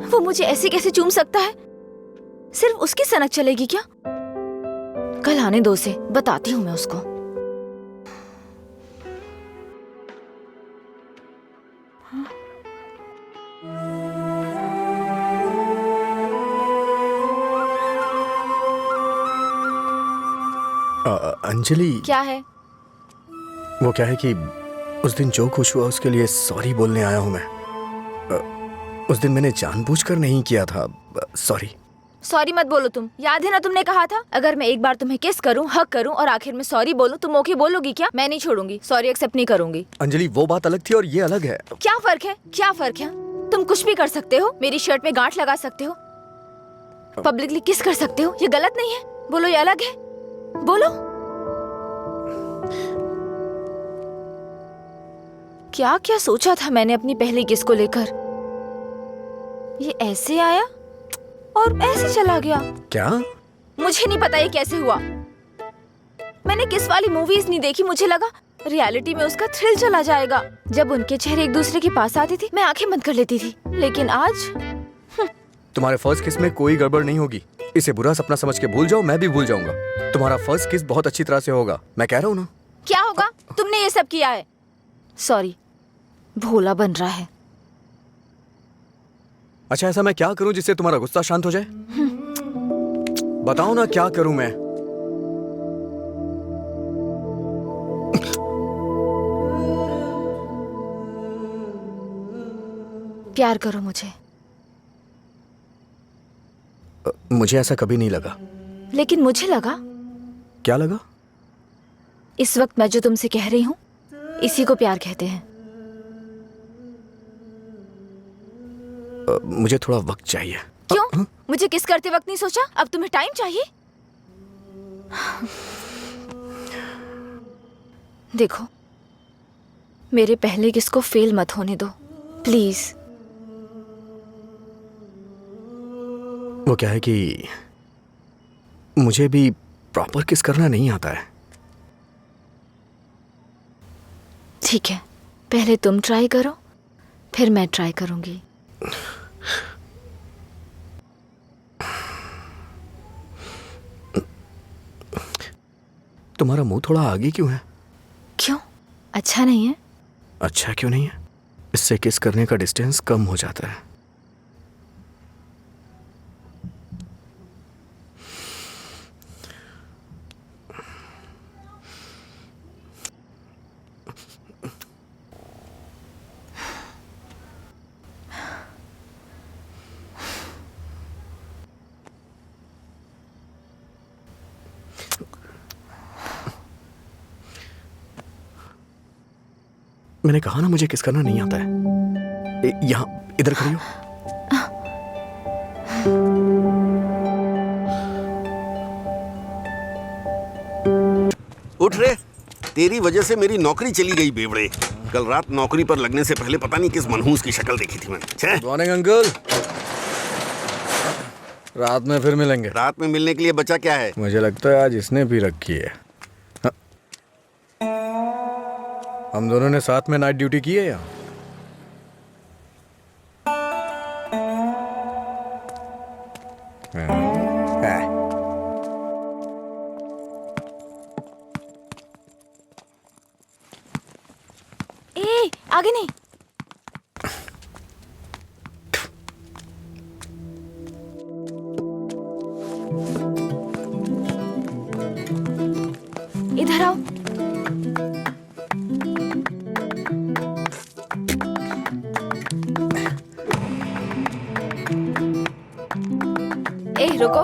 वो मुझे ऐसे कैसे चूम सकता है? सिर्फ उसकी सनक चलेगी क्या? कल आने दो उसे, बताती हूँ मैं उसको। अंजलि, क्या है? वो क्या है कि उस दिन जो कुछ हुआ उसके लिए सॉरी बोलने आया हूं मैं। उस दिन मैंने जानबूझकर नहीं किया था। सॉरी। सॉरी मत बोलो तुम। याद है ना तुमने कहा था अगर मैं एक बार तुम्हें किस करूं, हक करूं और आखिर में सॉरी बोलूं, तुम ओके बोलोगी क्या? मैं नहीं छोड़ूंगी, सॉरी एक्सेप्ट नहीं करूंगी। अंजलि, वो बात अलग थी और ये अलग है। क्या फर्क है? क्या फर्क है? तुम कुछ भी कर सकते हो, मेरी शर्ट में गांठ लगा सकते हो, पब्लिकली किस कर सकते हो, ये गलत नहीं है? बोलो ये अलग है? बोलो। क्या क्या सोचा था मैंने अपनी पहली किस को लेकर? ये ऐसे आया और ऐसे चला गया। क्या? मुझे नहीं पता ये कैसे हुआ। मैंने किस वाली मूवीज नहीं देखी, मुझे लगा रियलिटी में उसका थ्रिल चला जाएगा। जब उनके चेहरे एक दूसरे के पास आते थे मैं आंखें बंद कर लेती थी, लेकिन आज तुम्हारे फर्स्ट किस में कोई गड़बड़ नहीं होगी। इसे बुरा सपना समझ के भूल जाओ, मैं भी भूल जाऊंगा। तुम्हारा फर्स्ट किस बहुत अच्छी तरह से होगा, मैं कह रहा हूँ ना। क्या होगा? तुमने ये सब किया है। सॉरी, भोला बन रहा है। अच्छा, ऐसा मैं क्या करूं जिससे तुम्हारा गुस्सा शांत हो जाए? बताओ ना, क्या करूं मैं? प्यार करो मुझे। मुझे ऐसा कभी नहीं लगा। लेकिन मुझे लगा। क्या लगा? इस वक्त मैं जो तुमसे कह रही हूँ, इसी को प्यार कहते हैं। मुझे थोड़ा वक्त चाहिए। क्यों? मुझे किस करते वक्त नहीं सोचा? अब तुम्हें टाइम चाहिए? देखो, मेरे पहले किस को फेल मत होने दो, प्लीज। वो क्या है कि मुझे भी प्रॉपर किस करना नहीं आता है। ठीक है, पहले तुम ट्राई करो, फिर मैं ट्राई करूंगी। तुम्हारा मुंह थोड़ा आगे क्यों है? क्यों? अच्छा नहीं है? अच्छा क्यों नहीं है? इससे किस करने का डिस्टेंस कम हो जाता है। मैंने कहा ना मुझे किस करना नहीं आता है। यहाँ इधर खड़ी हो। उठ रे, तेरी वजह से मेरी नौकरी चली गई बेवड़े। कल रात नौकरी पर लगने से पहले पता नहीं किस मनहूस की शक्ल देखी थी मैंने। Good morning uncle. रात में फिर मिलेंगे। रात में मिलने के लिए बचा क्या है? मुझे लगता है आज इसने भी रखी है। हाँ। हम दोनों ने साथ में नाइट ड्यूटी की है यहाँ। ए, आगे नहीं। इधर आओ। ए, रुको।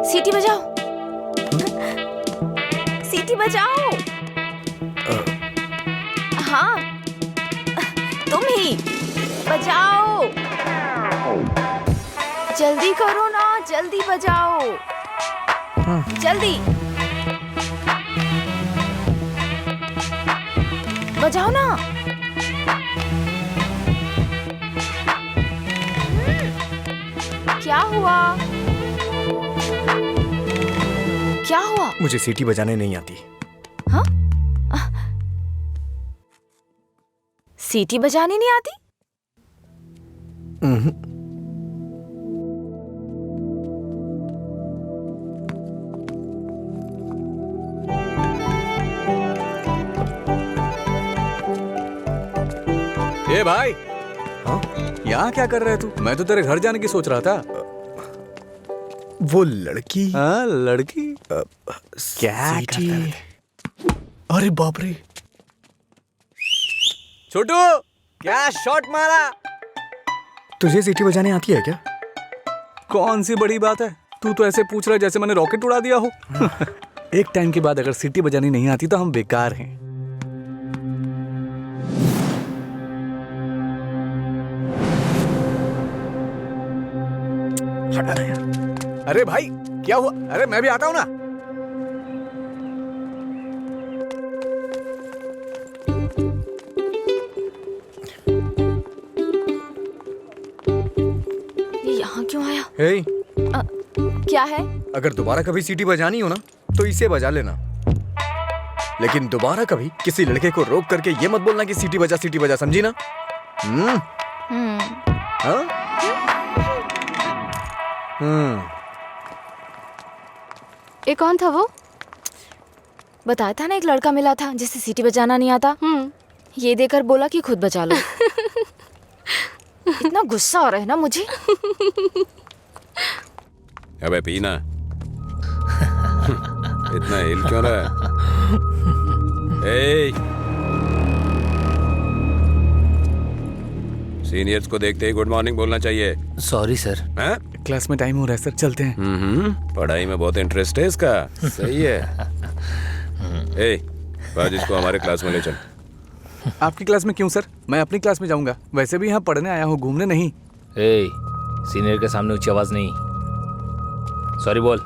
सीटी बजाओ। सीटी बजाओ। हाँ, तुम ही बजाओ। जल्दी करो ना, जल्दी बजाओ। जल्दी बजाओ ना। क्या हुआ? क्या हुआ? मुझे सीटी बजाने नहीं आती। हाँ? सीटी बजानी नहीं आती? ए भाई, हाँ? यहाँ क्या कर रहा है तू? मैं तो तेरे घर जाने की सोच रहा था। वो लड़की हाँ, लड़की क्या सीटी? करता है? अरे बाप रे, छोटू क्या शॉट मारा? तुझे सीटी बजाने आती है क्या? कौन सी बड़ी बात है, तू तो ऐसे पूछ रहा है जैसे मैंने रॉकेट उड़ा दिया हो। एक टाइम के बाद अगर सीटी बजानी नहीं आती तो हम बेकार हैं। हटना यार। अरे भाई क्या हुआ? अरे मैं भी आता हूँ ना। ये यहाँ क्यों आया? हे, क्या है? अगर दोबारा कभी सीटी बजानी हो ना तो इसे बजा लेना, लेकिन दोबारा कभी किसी लड़के को रोक करके ये मत बोलना कि सीटी बजा, समझी ना? हाँ? ये कौन था वो? बताया था ना, एक लड़का मिला था जिसे सीटी बजाना नहीं आता। ये देकर बोला कि खुद बजा लो। इतना गुस्सा आ रहा है ना मुझे। अबे पीना। इतना हिल क्यों रहा है? सीनियर्स को देखते ही गुड मॉर्निंग बोलना चाहिए। Sorry sir. हैं? क्लास में टाइम हो रहा है सर, चलते हैं। पढ़ाई में बहुत इंटरेस्ट है इसका। सही है। आज इसको हमारे क्लास में ले चल। आपकी क्लास में क्यों सर? मैं अपनी क्लास में जाऊंगा। वैसे भी यहाँ पढ़ने आया हूँ, घूमने नहीं। ए, सीनियर के सामने ऊंची आवाज नहीं। सॉरी बोल।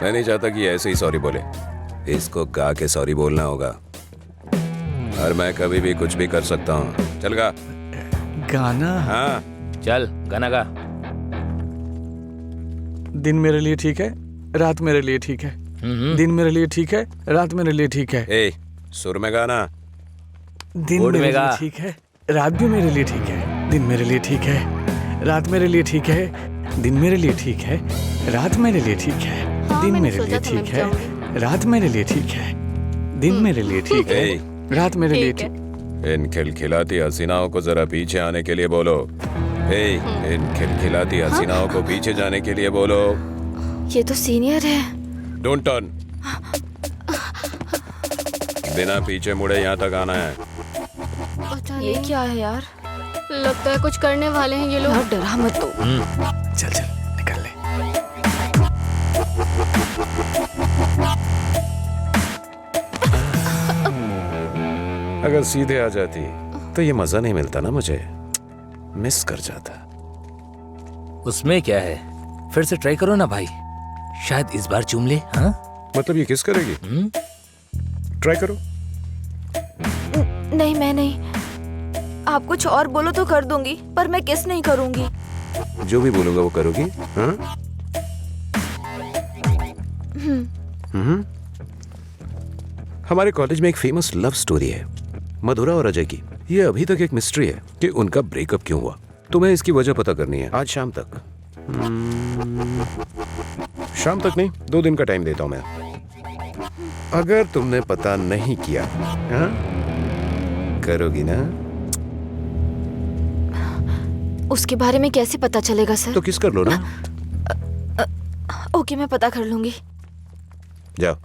मैं नहीं चाहता कि ऐसे ही सॉरी बोले। इसको गा के सॉरी बोलना होगा। और मैं कभी भी कुछ भी कर सकता हूँ। चल गा। गाना? हाँ चल गाना गा। दिन मेरे लिए ठीक है, रात मेरे लिए ठीक है। दिन मेरे लिए ठीक है, रात मेरे लिए ठीक है। सुर में गाना। दिन बोर्ड मेरे में लिए गा। ठीक है, रात भी मेरे लिए ठीक है। दिन मेरे लिए ठीक है, रात मेरे लिए ठीक है। दिन मेरे लिए ठीक है, रात मेरे लिए ठीक है। हाँ, दिन मैंने मेरे सोचा लिए था मैं ठीक है, जाऊंगी। रात मेरे लिए ठीक है। दिन मेरे लिए ठीक है, रात मेरे लिए ठीक है। ठीक। इन खिलखिलाती हसीनाओं को जरा पीछे आने के लिए बोलो। इन खिलखिलाती हसीनाओं को पीछे जाने के लिए बोलो। ये तो सीनियर है। Don't turn. बिना पीछे मुड़े यहाँ तक आना है। पता ये नहीं, क्या है यार? लगता है कुछ करने वाले हैं ये लोग। यार डरा मत तो। चल चल निकल ले। अगर सीधे आ जाती तो ये मजा नहीं मिलता ना मुझे। मिस कर जाता। उसमें क्या है, फिर से ट्राई करो ना भाई, शायद इस बार चूम ले। हाँ मतलब ये किस करेगी? ट्राई करो। नहीं, मैं नहीं। आप कुछ और बोलो तो कर दूंगी, पर मैं किस नहीं करूंगी। जो भी बोलूंगा वो करोगी? हाँ? हमारे कॉलेज में एक फेमस लव स्टोरी है, मधुरा और अजय की। ये अभी तक एक मिस्ट्री है कि उनका ब्रेकअप क्यों हुआ। तुम्हें इसकी वजह पता करनी है आज शाम तक। शाम तक नहीं, 2 दिन का टाइम देता हूं मैं। अगर तुमने पता नहीं किया, हाँ? करोगी ना? उसके बारे में कैसे पता चलेगा सर? तो किस कर लो ना। ओके, मैं पता कर लूंगी। जाओ।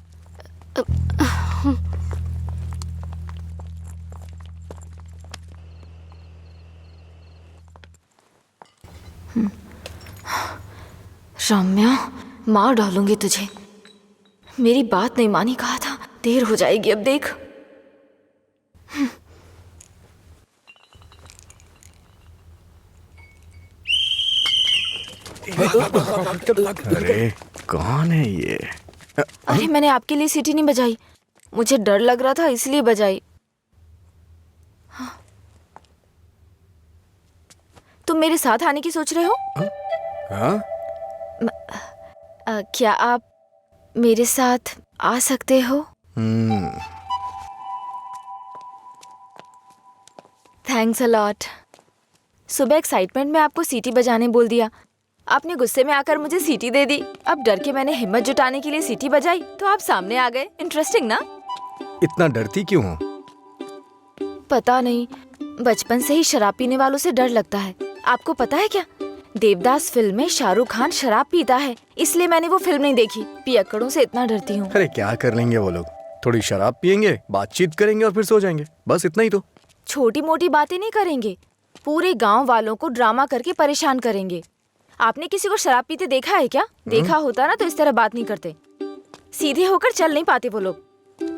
रम्या, मार डालूंगी तुझे। मेरी बात नहीं मानी, कहा था। देर हो जाएगी अब, देख। अरे कौन है ये? अरे मैंने आपके लिए सीटी नहीं बजाई, मुझे डर लग रहा था इसलिए बजाई। हाँ। तुम मेरे साथ आने की सोच रहे हो? हाँ? क्या आप मेरे साथ आ सकते हो? Thanks a lot. सुबह एक्साइटमेंट में आपको सीटी बजाने बोल दिया, आपने गुस्से में आकर मुझे सीटी दे दी। अब डर के मैंने हिम्मत जुटाने के लिए सीटी बजाई तो आप सामने आ गए। इंटरेस्टिंग ना? इतना डरती क्यों हो? पता नहीं, बचपन से ही शराब पीने वालों से डर लगता है। आपको पता है क्या, देवदास फिल्म में शाहरुख खान शराब पीता है, इसलिए मैंने वो फिल्म नहीं देखी। पियक्कड़ों से इतना डरती हूँ। अरे क्या कर लेंगे वो लोग, थोड़ी शराब पियेंगे, बातचीत करेंगे और फिर सो जाएंगे, बस इतना ही तो। छोटी मोटी बातें नहीं करेंगे, पूरे गांव वालों को ड्रामा करके परेशान करेंगे। आपने किसी को शराब पीते देखा है क्या? देखा होता ना तो इस तरह बात नहीं करते। सीधे होकर चल नहीं पाते वो लोग,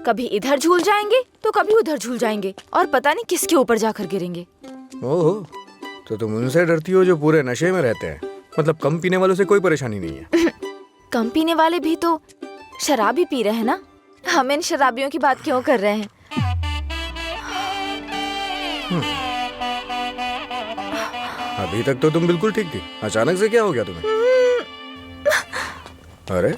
कभी इधर झूल जाएंगे तो कभी उधर झूल जाएंगे और पता नहीं किसके ऊपर जाकर गिरेंगे। ओहो, तो तुम उनसे डरती हो जो पूरे नशे में रहते हैं? मतलब कम पीने वालों से कोई परेशानी नहीं है? कम पीने वाले भी तो शराब ही पी रहे हैं ना, हम इन शराबियों की बात क्यों कर रहे हैं? अभी तक तो तुम बिल्कुल ठीक थी, अचानक से क्या हो गया तुम्हें? अरे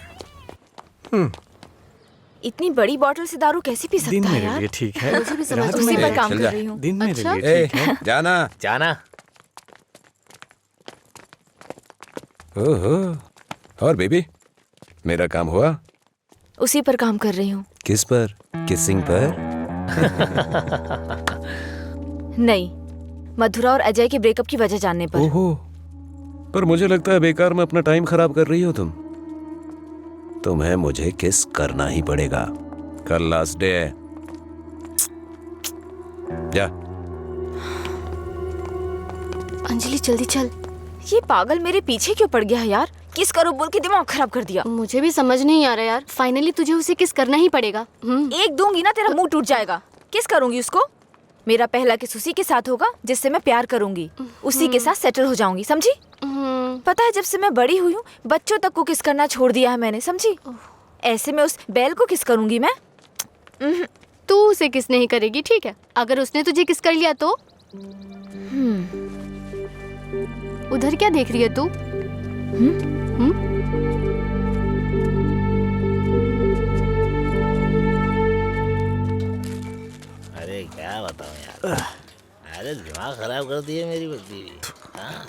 इतनी बड़ी बोतल से दारू कैसे पी दिन सकता है मेरे यार? लिए ठीक है, मुझे भी समझ रात उसी मेरे पर लिए काम चल कर जा। रही हूँ। दिन मेरे अच्छा? लिए ठीक है। जाना जाना। ओहो, और बेबी मेरा काम हुआ? उसी पर काम कर रही हूँ। किस पर? किसिंग पर? नहीं, मधुरा और अजय के ब्रेकअप की वजह जानने पर। ओहो, पर मुझे लगता है बेकार में अपना टाइम खराब कर रही हो तुम। तुम्हें मुझे किस करना ही पड़ेगा, कल लास्ट डे है। जा। अंजलि जल्दी चल। ये पागल मेरे पीछे क्यों पड़ गया है यार? किस करो बोल के दिमाग खराब कर दिया। मुझे भी समझ नहीं आ रहा यार, फाइनली तुझे उसे किस करना ही पड़ेगा। एक दूंगी ना तेरा मुंह टूट जाएगा। किस करूंगी उसको? मेरा पहला किस उसी के साथ होगा जिससे मैं प्यार करूंगी, उसी के साथ सेटल हो जाऊंगी, समझी? पता है जब से मैं बड़ी हुई हूँ बच्चों तक को किस करना छोड़ दिया है मैंने, समझी? ऐसे में उस बैल को किस करूंगी मैं? तू उसे किस नहीं करेगी, ठीक है? अगर उसने तुझे किस कर लिया तो? उधर क्या देख रही है तू? अरे क्या बताऊं यार, अरे दिमाग खराब कर दिए मेरी बच्ची। हाँ,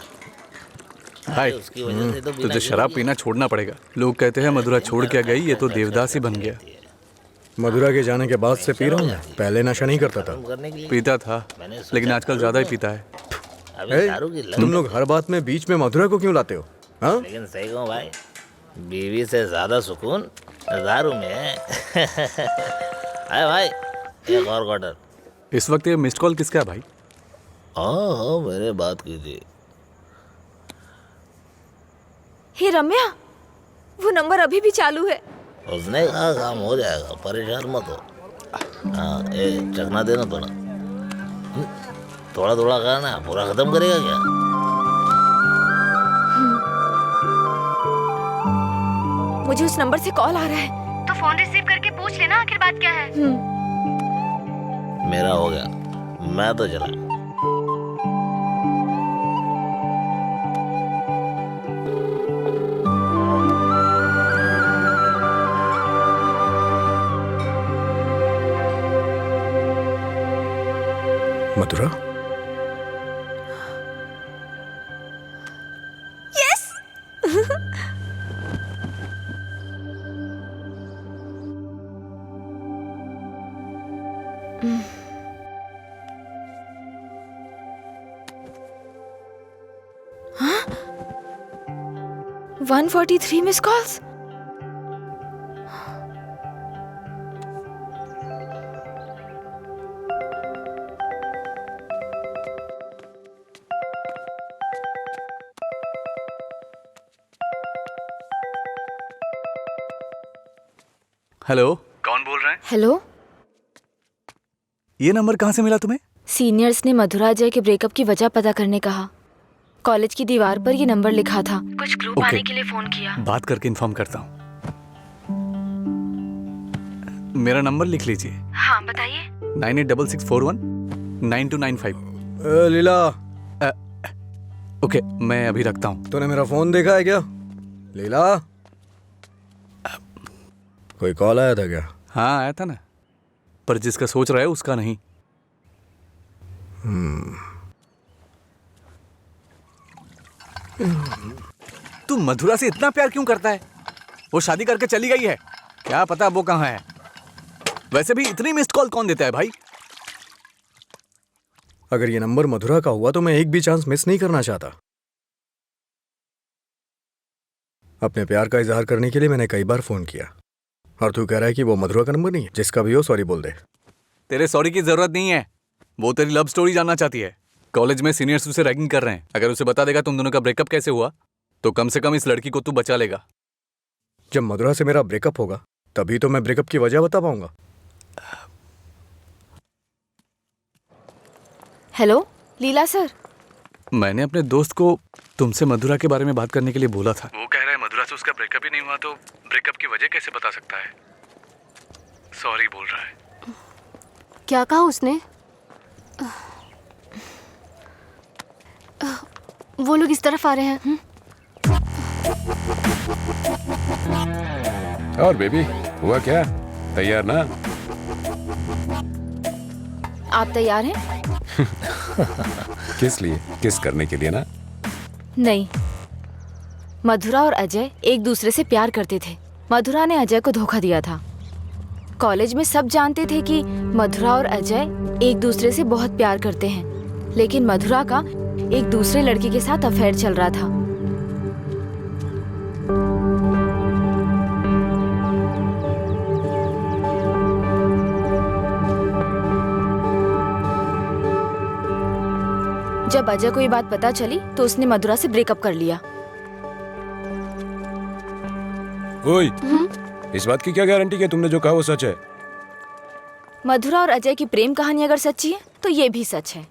हाय, उसकी वजह से तो बिना तुझे शराब पीना छोड़ना पड़ेगा। लोग कहते हैं मधुरा छोड़ के गई, ये तो देवदास ही बन गया। मधुरा के जाने के बाद से पी रहा हूँ मैं, पहले नशा नहीं करता था। करने के लिए पीता था, लेकिन आजकल ज्यादा ही पीता है। अभी ए, दारू की लत। तुम लोग हर बात में बीच में मधुरा को क्यों लाते हो? हाँ, लेकिन सही कहूँ भाई, बीवी से ज्यादा सुकून दारू में है। अरे भाई, एक और क्वार्टर। इस वक्त ये मिस्ड कॉल किसका है भाई? हाँ मैंने बात की थी। हे रम्या, वो नंबर अभी भी चालू है। उसने कहा काम हो जाएगा, परेशान मत हो। हाँ, ए चखना देना थोड़ा। थोड़ा थोड़ा खाना, पूरा खत्म करेगा क्या? मुझे उस नंबर से कॉल आ रहा है। तो फोन रिसीव करके पूछ लेना आखिर बात क्या है। मेरा हो गया, मैं तो चला। मधुरा, हाँ? 143 मिस कॉल्स। हेलो, कौन बोल रहा है? हेलो, ये नंबर कहाँ से मिला तुम्हें? सीनियर्स ने मधुरा अजय के ब्रेकअप की वजह पता करने कहा। कॉलेज की दीवार पर ये नंबर लिखा था। कुछ क्लू ओके। पाने के लिए फोन किया। बात करके इन्फॉर्म करता हूँ। मेरा नंबर लिख लीजिए। हाँ बताइए। 9866419295। लीला, ओके, मैं अभी रखता हूँ। तूने मेरा फोन देखा है क्या? लीला, कोई कॉल आया था क्या? हाँ आया था ना, पर जिसका सोच रहा है उसका नहीं। तू मधुरा से इतना प्यार क्यों करता है? वो शादी करके चली गई है, क्या पता वो कहाँ है। वैसे भी इतनी मिस्ड कॉल कौन देता है भाई? अगर ये नंबर मधुरा का हुआ तो मैं एक भी चांस मिस नहीं करना चाहता। अपने प्यार का इजहार करने के लिए मैंने कई बार फोन किया, और तू कह रहा है कि वो मधुरा का नंबर नहीं है? जिसका भी हो सॉरी बोल दे। तेरे सॉरी की जरूरत नहीं है, वो तेरी लव स्टोरी जानना चाहती है। कॉलेज में सीनियर्स उसे रैगिंग कर रहे हैं, अगर उसे बता देगा तुम दोनों का ब्रेकअप कैसे हुआ तो कम से कम इस लड़की को तू बचा लेगा। जब मधुरा से मेरा ब्रेकअप होगा तभी तो मैं ब्रेकअप की वजह बता पाऊंगा। हेलो लीला सर। मैंने अपने दोस्त को तुमसे मधुरा के बारे में बात करने के लिए बोला था। वो कह रहा है मधुरा से उसका ब्रेकअप ही नहीं हुआ तो ब्रेकअप की वजह कैसे बता सकता है। सॉरी बोल रहा है। क्या कहा उसने? वो लोग इस तरफ आ रहे हैं। और बेबी हुआ क्या? तैयार ना? आप तैयार हैं? किस लिए? किस करने के लिए ना? नहीं, मधुरा और अजय एक दूसरे से प्यार करते थे। मधुरा ने अजय को धोखा दिया था। कॉलेज में सब जानते थे कि मधुरा और अजय एक दूसरे से बहुत प्यार करते हैं, लेकिन मधुरा का एक दूसरे लड़के के साथ अफेयर चल रहा था। जब अजय को ये बात पता चली तो उसने मधुरा से ब्रेकअप कर लिया। ओए, इस बात की क्या गारंटी कि तुमने जो कहा वो सच है? मधुरा और अजय की प्रेम कहानी अगर सच्ची है तो ये भी सच है।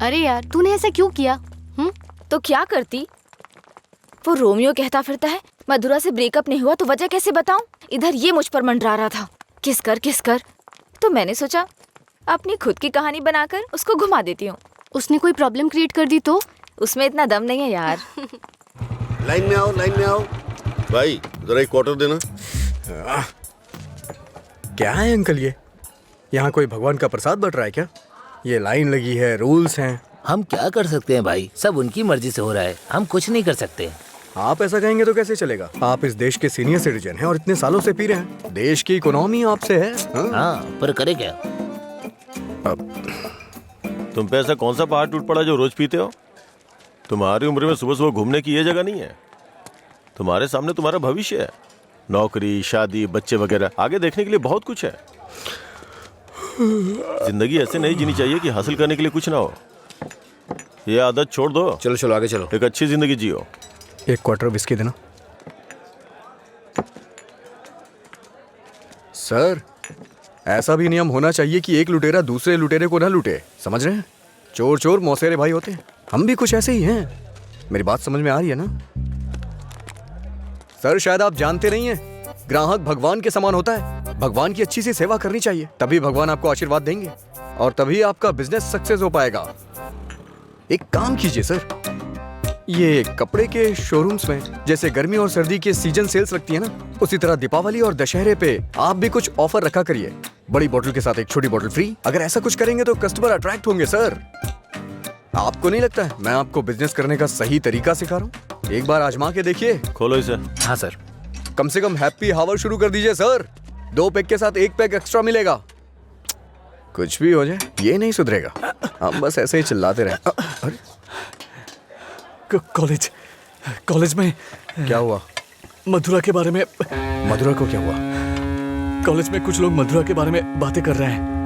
अरे यार तूने ऐसा क्यों किया? तो क्या करती? वो रोमियो कहता फिरता है मधुरा से ब्रेकअप नहीं हुआ तो वजह कैसे बताऊं? इधर ये मुझ पर मंडरा रहा था किस कर। तो मैंने सोचा अपनी खुद की कहानी बनाकर उसको घुमा देती हूँ। उसने कोई प्रॉब्लम क्रिएट कर दी तो? उसमें इतना दम नहीं है यार। लाइन में आओ, लाइन में आओ। भाई जरा एक क्वार्टर देना। क्या है अंकल ये? यहाँ कोई भगवान का प्रसाद बट रहा है क्या? ये लाइन लगी है, रूल्स हैं। हम क्या कर सकते हैं भाई, सब उनकी मर्जी से हो रहा है, हम कुछ नहीं कर सकते। आप ऐसा कहेंगे तो कैसे चलेगा? आप इस देश के सीनियर सिटीजन हैं और इतने सालों से पी रहे हैं। देश की इकोनॉमी आपसे है। हाँ पर करे क्या? तुम पे ऐसा कौन सा पहाड़ टूट पड़ा जो रोज पीते हो? तुम्हारी उम्र में सुबह सुबह घूमने की ये जगह नहीं है। तुम्हारे सामने तुम्हारा भविष्य है, नौकरी, शादी, बच्चे वगैरह। आगे देखने के लिए बहुत कुछ है। जिंदगी ऐसे नहीं जीनी चाहिए कि हासिल करने के लिए कुछ ना हो। ये आदत छोड़ दो। चलो चलो आगे चलो। एक अच्छी जिंदगी जियो। एक क्वार्टर विस्की देना। सर, ऐसा भी नियम होना चाहिए कि एक लुटेरा दूसरे लुटेरे को ना लूटे। समझ रहे हैं? चोर चोर मौसेरे भाई होते हैं। हम भी कुछ ऐसे ही हैं। मेरी बात समझ में आ रही है ना? सर शायद आप जानते नहीं हैं, ग्राहक भगवान के समान होता है। भगवान की अच्छी सी सेवा करनी चाहिए, तभी भगवान आपको आशीर्वाद देंगे और तभी आपका बिजनेस सक्सेस हो पाएगा। एक काम कीजिए सर, ये कपड़े के शोरूम्स में जैसे गर्मी और सर्दी के सीजन सेल्स लगती है ना, उसी तरह दीपावली और दशहरे पे आप भी कुछ ऑफर रखा करिए। बड़ी बोतल के साथ एक छोटी बोतल फ्री। अगर ऐसा कुछ करेंगे तो कस्टमर अट्रैक्ट होंगे। सर आपको नहीं लगता है मैं आपको बिजनेस करने का सही तरीका सिखा रहा हूँ? एक बार आजमा के देखिए। खोलो इसे। हाँ सर। कम से कम हैप्पी हावर शुरू कर दीजिए सर। 2 पैक के साथ 1 पैक एक्स्ट्रा मिलेगा। कुछ भी हो जाए ये नहीं सुधरेगा। हम बस ऐसे ही चिल्लाते रहे। अरे कॉलेज में क्या हुआ? मधुरा के बारे में। मधुरा को क्या हुआ? कॉलेज में कुछ लोग मधुरा के बारे में बातें कर रहे हैं।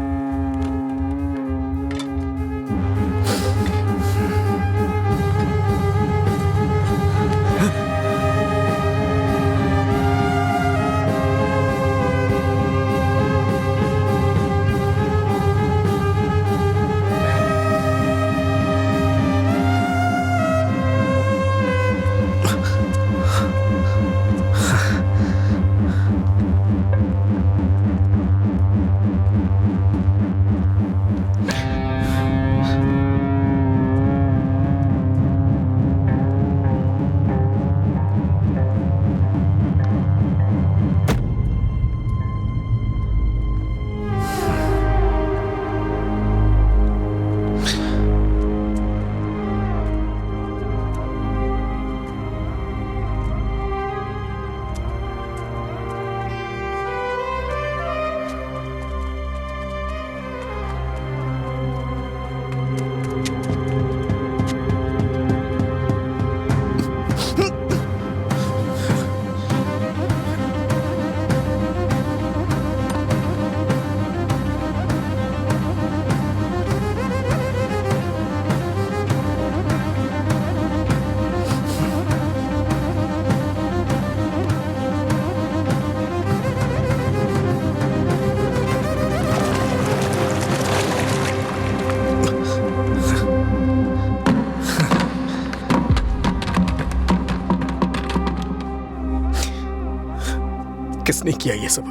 किसने किया ये सब?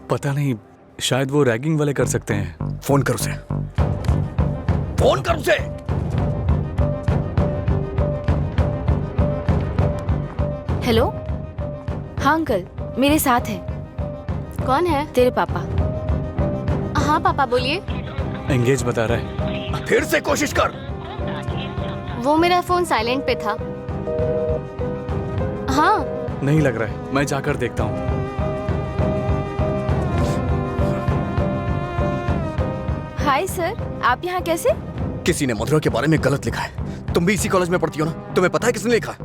पता नहीं, शायद वो रैगिंग वाले कर सकते हैं। फोन कर उसे, फोन कर उसे। हेलो। हाँ अंकल, मेरे साथ है। कौन है? तेरे पापा। हाँ पापा बोलिए। एंगेज बता रहा है। फिर से कोशिश कर। वो मेरा फोन साइलेंट पे था। हाँ नहीं लग रहा है, मैं जाकर देखता हूँ। हाय सर, आप यहाँ कैसे? किसी ने मधुरा के बारे में गलत लिखा है। तुम भी इसी कॉलेज में पढ़ती हो ना? तुम्हें पता है किसने लिखा?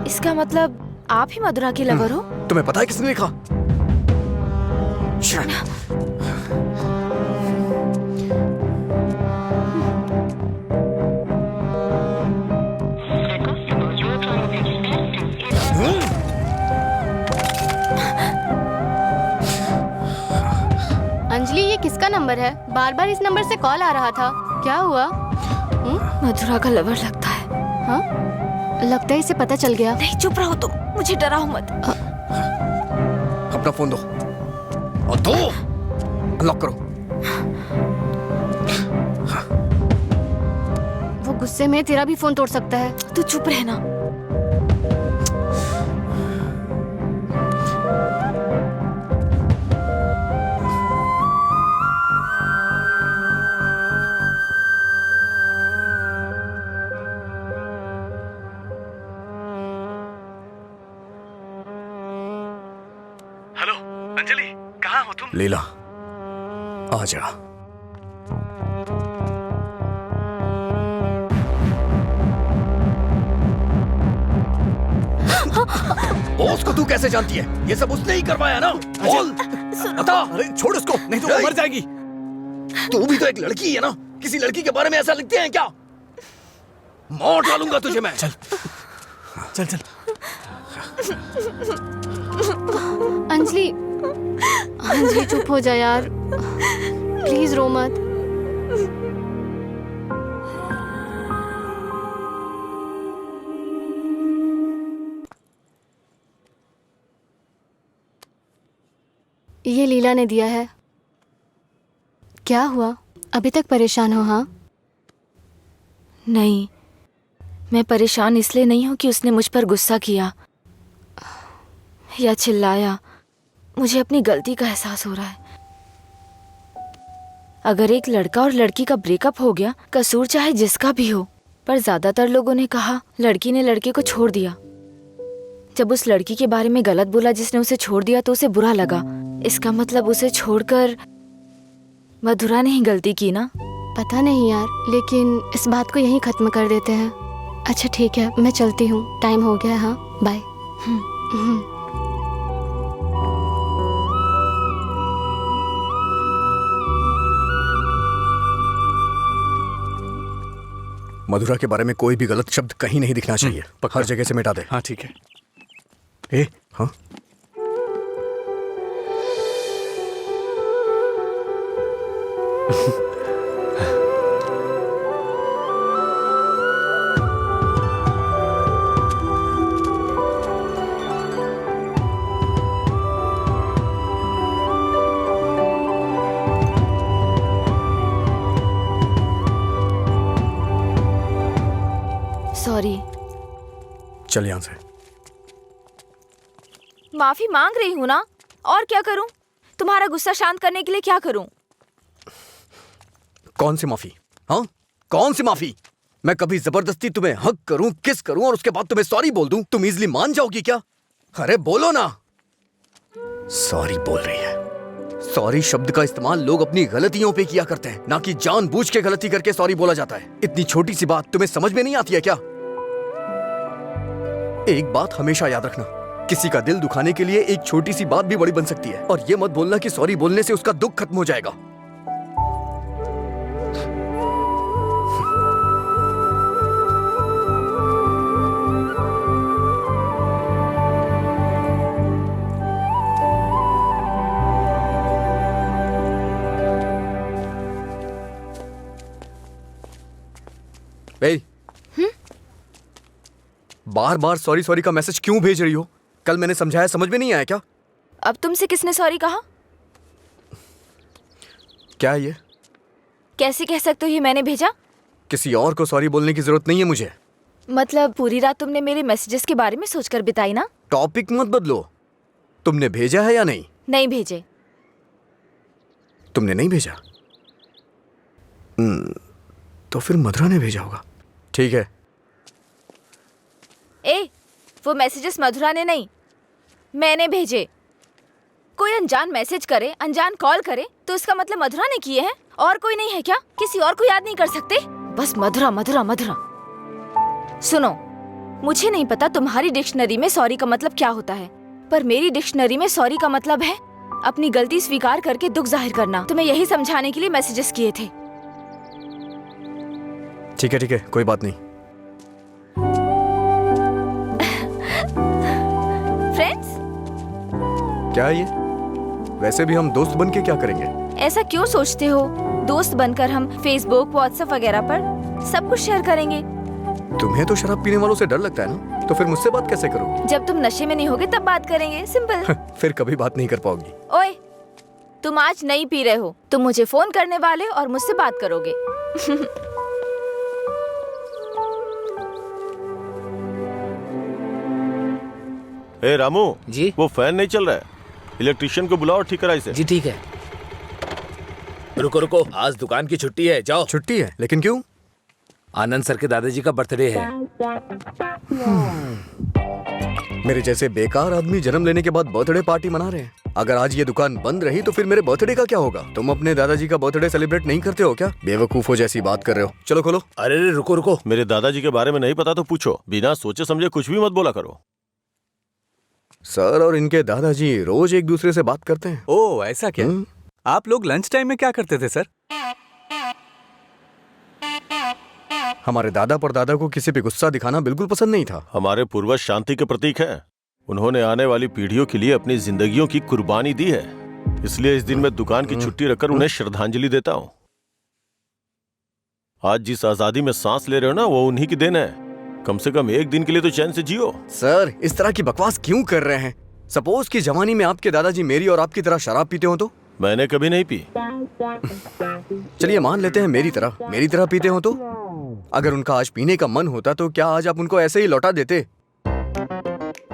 इसका मतलब आप ही मधुरा के लवर हो? तुम्हें पता है किसने लिखा? अंजलि, ये किसका नंबर है? बार बार इस नंबर से कॉल आ रहा था, क्या हुआ? मधुरा का लवर लगता है। हाँ लगता है इसे पता चल गया। नहीं चुप रहो तुम, मुझे डराओ मत। अपना फोन दो और दो, अनलॉक करो। वो गुस्से में तेरा भी फोन तोड़ सकता है। तू चुप रहना। हेलो अंजलि, कहाँ हो तुम? लीला, आ जा। बॉस को तू कैसे जानती है? ये सब उसने ही करवाया ना? बोल, बता। अरे छोड़ उसको, नहीं तो वो मर जाएगी। तू भी तो एक लड़की है ना? किसी लड़की के बारे में ऐसा लिखते हैं क्या? मार डालूंगा तुझे मैं। चल चल चल। अंजलि, अंजलि चुप हो जा यार, प्लीज रो मत। ये लीला ने दिया है। क्या हुआ, अभी तक परेशान हो? हाँ नहीं, मैं परेशान इसलिए नहीं हूँ कि उसने मुझ पर गुस्सा किया या चिल्लाया। मुझे अपनी गलती का एहसास हो रहा है। अगर एक लड़का और लड़की का ब्रेकअप हो गया, कसूर चाहे जिसका भी हो, पर ज्यादातर लोगों ने कहा लड़की ने लड़के को छोड़ दिया। जब उस लड़की के बारे में गलत बोला जिसने उसे छोड़ दिया तो उसे बुरा लगा। इसका मतलब उसे छोड़कर मधुरा ने ही गलती की ना? पता नहीं यार, लेकिन इस बात को यहीं खत्म कर देते हैं। अच्छा ठीक है, मैं चलती हूँ, टाइम हो गया। हाँ बाय। मधुरा के बारे में कोई भी गलत शब्द कहीं नहीं दिखना चाहिए। पक्का। हर जगह से मिटा दे। हाँ ठीक है। ए, हाँ सॉरी। चल यहाँ से। माफी मांग रही हूँ ना, और क्या करूँ? तुम्हारा गुस्सा शांत करने के लिए क्या करूँ? कौन सी माफी? हाँ, कौन सी माफी? मैं कभी जबरदस्ती तुम्हें हक करूं, किस करूं और उसके बाद तुम्हें सॉरी बोल दूं? तुम इजली मान जाओगी क्या? अरे बोलो ना। सॉरी बोल रही है। सॉरी शब्द का इस्तेमाल लोग अपनी गलतियों पे किया करते हैं, ना कि जानबूझ के गलती करके सॉरी बोला जाता है। इतनी छोटी सी बात तुम्हें समझ में नहीं आती है क्या? एक बात हमेशा याद रखना, किसी का दिल दुखाने के लिए एक छोटी सी बात भी बड़ी बन सकती है। और ये मत बोलना कि सॉरी बोलने से उसका दुख खत्म हो जाएगा। बार बार सॉरी सॉरी का मैसेज क्यों भेज रही हो? कल मैंने समझाया, समझ में नहीं आया क्या? अब तुमसे किसने सॉरी कहा? क्या है ये? कैसे कह सकते हो ये मैंने भेजा? किसी और को सॉरी बोलने की जरूरत नहीं है मुझे। मतलब पूरी रात तुमने मेरे मैसेजेस के बारे में सोचकर बिताई ना? टॉपिक मत बदलो। तुमने भेजा है या नहीं? नहीं भेजे। तुमने नहीं भेजा? तो फिर मधुरा ने भेजा होगा। ठीक है। वो मैसेजेस मधुरा ने नहीं, मैंने भेजे। कोई अनजान मैसेज करे, अनजान कॉल करे तो इसका मतलब मधुरा ने किए हैं? और कोई नहीं है क्या? किसी और को याद नहीं कर सकते? बस मधुरा मधुरा मधुरा। सुनो, मुझे नहीं पता तुम्हारी डिक्शनरी में सॉरी का मतलब क्या होता है, पर मेरी डिक्शनरी में सॉरी का मतलब है अपनी गलती स्वीकार करके दुख जाहिर करना। तुम्हें यही समझाने के लिए मैसेजेस किए थे। ठीक है, कोई बात नहीं। फ्रेंड्स? क्या है ये? वैसे भी हम दोस्त बन के क्या करेंगे? ऐसा क्यों सोचते हो? दोस्त बनकर हम फेसबुक, व्हाट्सएप वगैरह पर सब कुछ शेयर करेंगे। तुम्हें तो शराब पीने वालों से डर लगता है ना, तो फिर मुझसे बात कैसे करोगी? जब तुम नशे में नहीं होगे तब बात करेंगे, सिंपल। फिर कभी बात नहीं कर पाओगी। ओए, तुम आज नहीं पी रहे हो, तुम मुझे फोन करने वाले और मुझसे बात करोगे। ए रामू जी? वो फैन नहीं चल रहा है, इलेक्ट्रिशियन को बुलाओ, ठीक करा इसे। जी ठीक है। रुको रुको, आज दुकान की छुट्टी है, जाओ। छुट्टी है? लेकिन क्यों? आनंद सर के दादाजी का बर्थडे है। मेरे जैसे बेकार आदमी जन्म लेने के बाद बर्थडे पार्टी मना रहे हैं। अगर आज ये दुकान बंद रही तो फिर मेरे बर्थडे का क्या होगा? तुम अपने दादाजी का बर्थडे सेलिब्रेट नहीं करते हो क्या? बेवकूफों जैसी बात कर रहे हो। चलो खोलो। अरे रुको रुको, मेरे दादाजी के बारे में नहीं पता तो पूछो, बिना सोचे समझे कुछ भी मत बोला करो। सर और इनके दादाजी रोज एक दूसरे से बात करते हैं। ओह, ऐसा क्या? आप लोग लंच टाइम में क्या करते थे सर? हमारे दादा परदादा को किसी पे गुस्सा दिखाना बिल्कुल पसंद नहीं था। हमारे पूर्वज शांति के प्रतीक हैं। उन्होंने आने वाली पीढ़ियों के लिए अपनी जिंदगियों की कुर्बानी दी है, इसलिए इस दिन मैं दुकान की छुट्टी रखकर उन्हें श्रद्धांजलि देता हूँ। आज जिस आजादी में सांस ले रहे हो ना, वो उन्हीं की देन है। कम से कम एक दिन के लिए तो चैन से जियो। सर, इस तरह की बकवास क्यों कर रहे हैं? सपोज कि जवानी में आपके दादाजी मेरी और आपकी तरह शराब पीते हो तो? मैंने कभी नहीं पी। चलिए मान लेते हैं मेरी तरह पीते हो तो? अगर उनका आज पीने का मन होता तो क्या आज आप उनको ऐसे ही लौटा देते?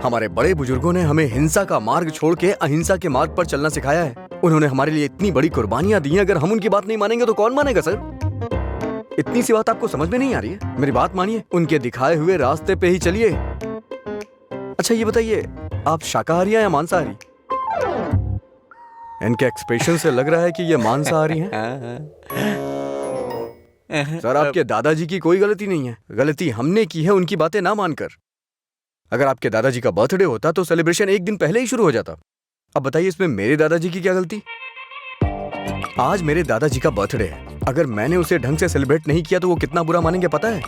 हमारे बड़े बुजुर्गों ने हमें हिंसा का मार्ग छोड़ के अहिंसा के मार्ग पर चलना सिखाया है। उन्होंने हमारे लिए इतनी बड़ी कुर्बानियां दी हैं, अगर हम उनकी बात नहीं मानेंगे तो कौन मानेगा सर? इतनी सी बात आपको समझ में नहीं आ रही है? मेरी बात मानिए, उनके दिखाए हुए रास्ते पे ही चलिए। अच्छा ये बताइए, आप शाकाहारी हैं या मांसाहारी? इनके एक्सप्रेशन से लग रहा है कि ये मांसाहारी हैं। सर, आपके दादाजी की कोई गलती नहीं है, गलती हमने की है उनकी बातें ना मानकर। अगर आपके दादाजी का बर्थडे होता तो सेलिब्रेशन एक दिन पहले ही शुरू हो जाता। अब बताइए इसमें मेरे दादाजी की क्या गलती? आज मेरे दादाजी का बर्थडे है, अगर मैंने उसे ढंग से सेलिब्रेट नहीं किया तो वो कितना बुरा मानेंगे पता है?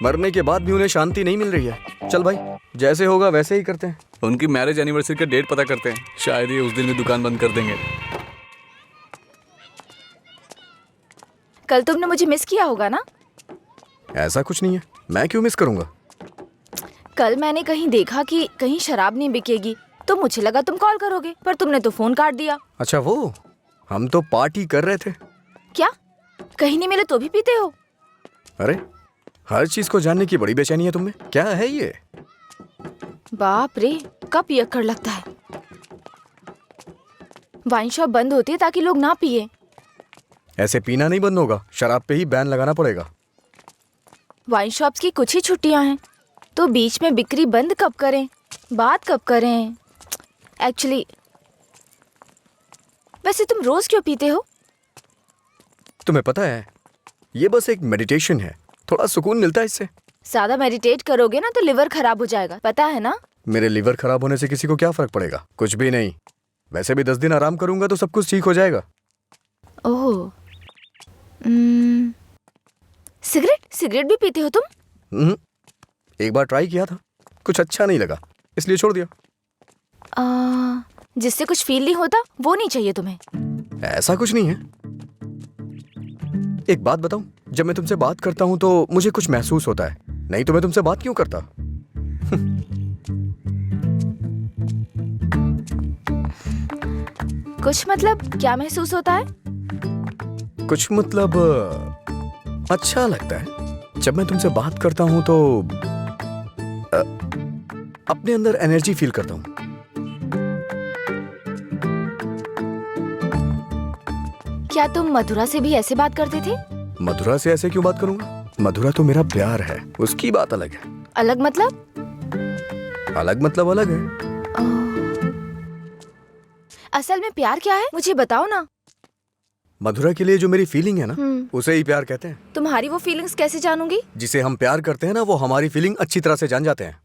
मरने के बाद भी उन्हें शांति नहीं मिल रही है। चल भाई, जैसे होगा वैसे ही करते हैं। उनकी मैरिज एनिवर्सरी का डेट पता करते हैं, शायद ये उस दिन भी दुकान बंद कर देंगे। कल तुमने मुझे मिस किया होगा ना? ऐसा कुछ नहीं है, मैं क्यों मिस करूंगा? कल मैंने कहीं देखा कि कहीं शराब नहीं बिकेगी, तो मुझे लगा तुम कॉल करोगे, पर तुमने तो फोन काट दिया। अच्छा वो, हम तो पार्टी कर रहे थे। क्या? कहीं नहीं मिले तो भी पीते हो? अरे, हर चीज को जानने की बड़ी बेचैनी है तुम्हें। क्या है ये? बाप रे, कब पियक्कड़ लगता है। वाइन शॉप बंद होती है ताकि लोग ना पिए। ऐसे पीना नहीं बंद होगा, शराब पे ही बैन लगाना पड़ेगा। वाइन शॉप्स की कुछ ही छुट्टियां हैं, तो बीच में बिक्री बंद कब करें, बात कब करें? एक्चुअली वैसे तुम रोज क्यों पीते हो? तुम्हें पता है, ये बस एक मेडिटेशन है, थोड़ा सुकून मिलता है इससे। ज्यादा मेडिटेट करोगे ना तो लिवर खराब हो जाएगा, पता है ना? मेरे लिवर खराब होने से किसी को क्या फर्क पड़ेगा? कुछ भी नहीं। वैसे भी 10 दिन आराम करूंगा तो सब कुछ ठीक हो जाएगा। ओह, सिगरेट भी पीते हो तुम? एक बार ट्राई किया था, कुछ अच्छा नहीं लगा, इसलिए छोड़ दिया। जिससे कुछ फील नहीं होता वो नहीं चाहिए तुम्हें? ऐसा कुछ नहीं है। एक बात बताऊं, जब मैं तुमसे बात करता हूं तो मुझे कुछ महसूस होता है, नहीं तो मैं तुमसे बात क्यों करता? कुछ मतलब क्या महसूस होता है? कुछ मतलब अच्छा लगता है। जब मैं तुमसे बात करता हूँ तो अपने अंदर एनर्जी फील करता हूँ। क्या तुम मधुरा से भी ऐसे बात करते थे? मधुरा से ऐसे क्यों बात करूंगा? मधुरा तो मेरा प्यार है, उसकी बात अलग है। अलग मतलब? अलग मतलब अलग है। असल में प्यार क्या है मुझे बताओ ना। मधुरा के लिए जो मेरी फीलिंग है ना, उसे ही प्यार कहते हैं। तुम्हारी वो फीलिंग्स कैसे जानूंगी? जिसे हम प्यार करते हैं ना, वो हमारी फीलिंग अच्छी तरह से जान जाते हैं।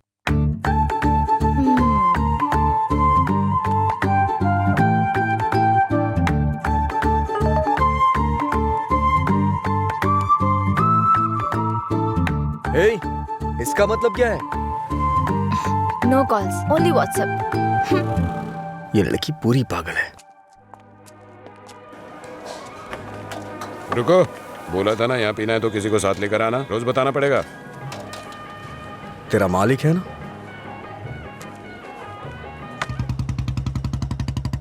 हे, इसका मतलब क्या है? No calls, only WhatsApp. ये लड़की पूरी पागल है। रुको, बोला था ना यहाँ पीना है तो किसी को साथ लेकर आना, रोज बताना पड़ेगा। तेरा मालिक है ना?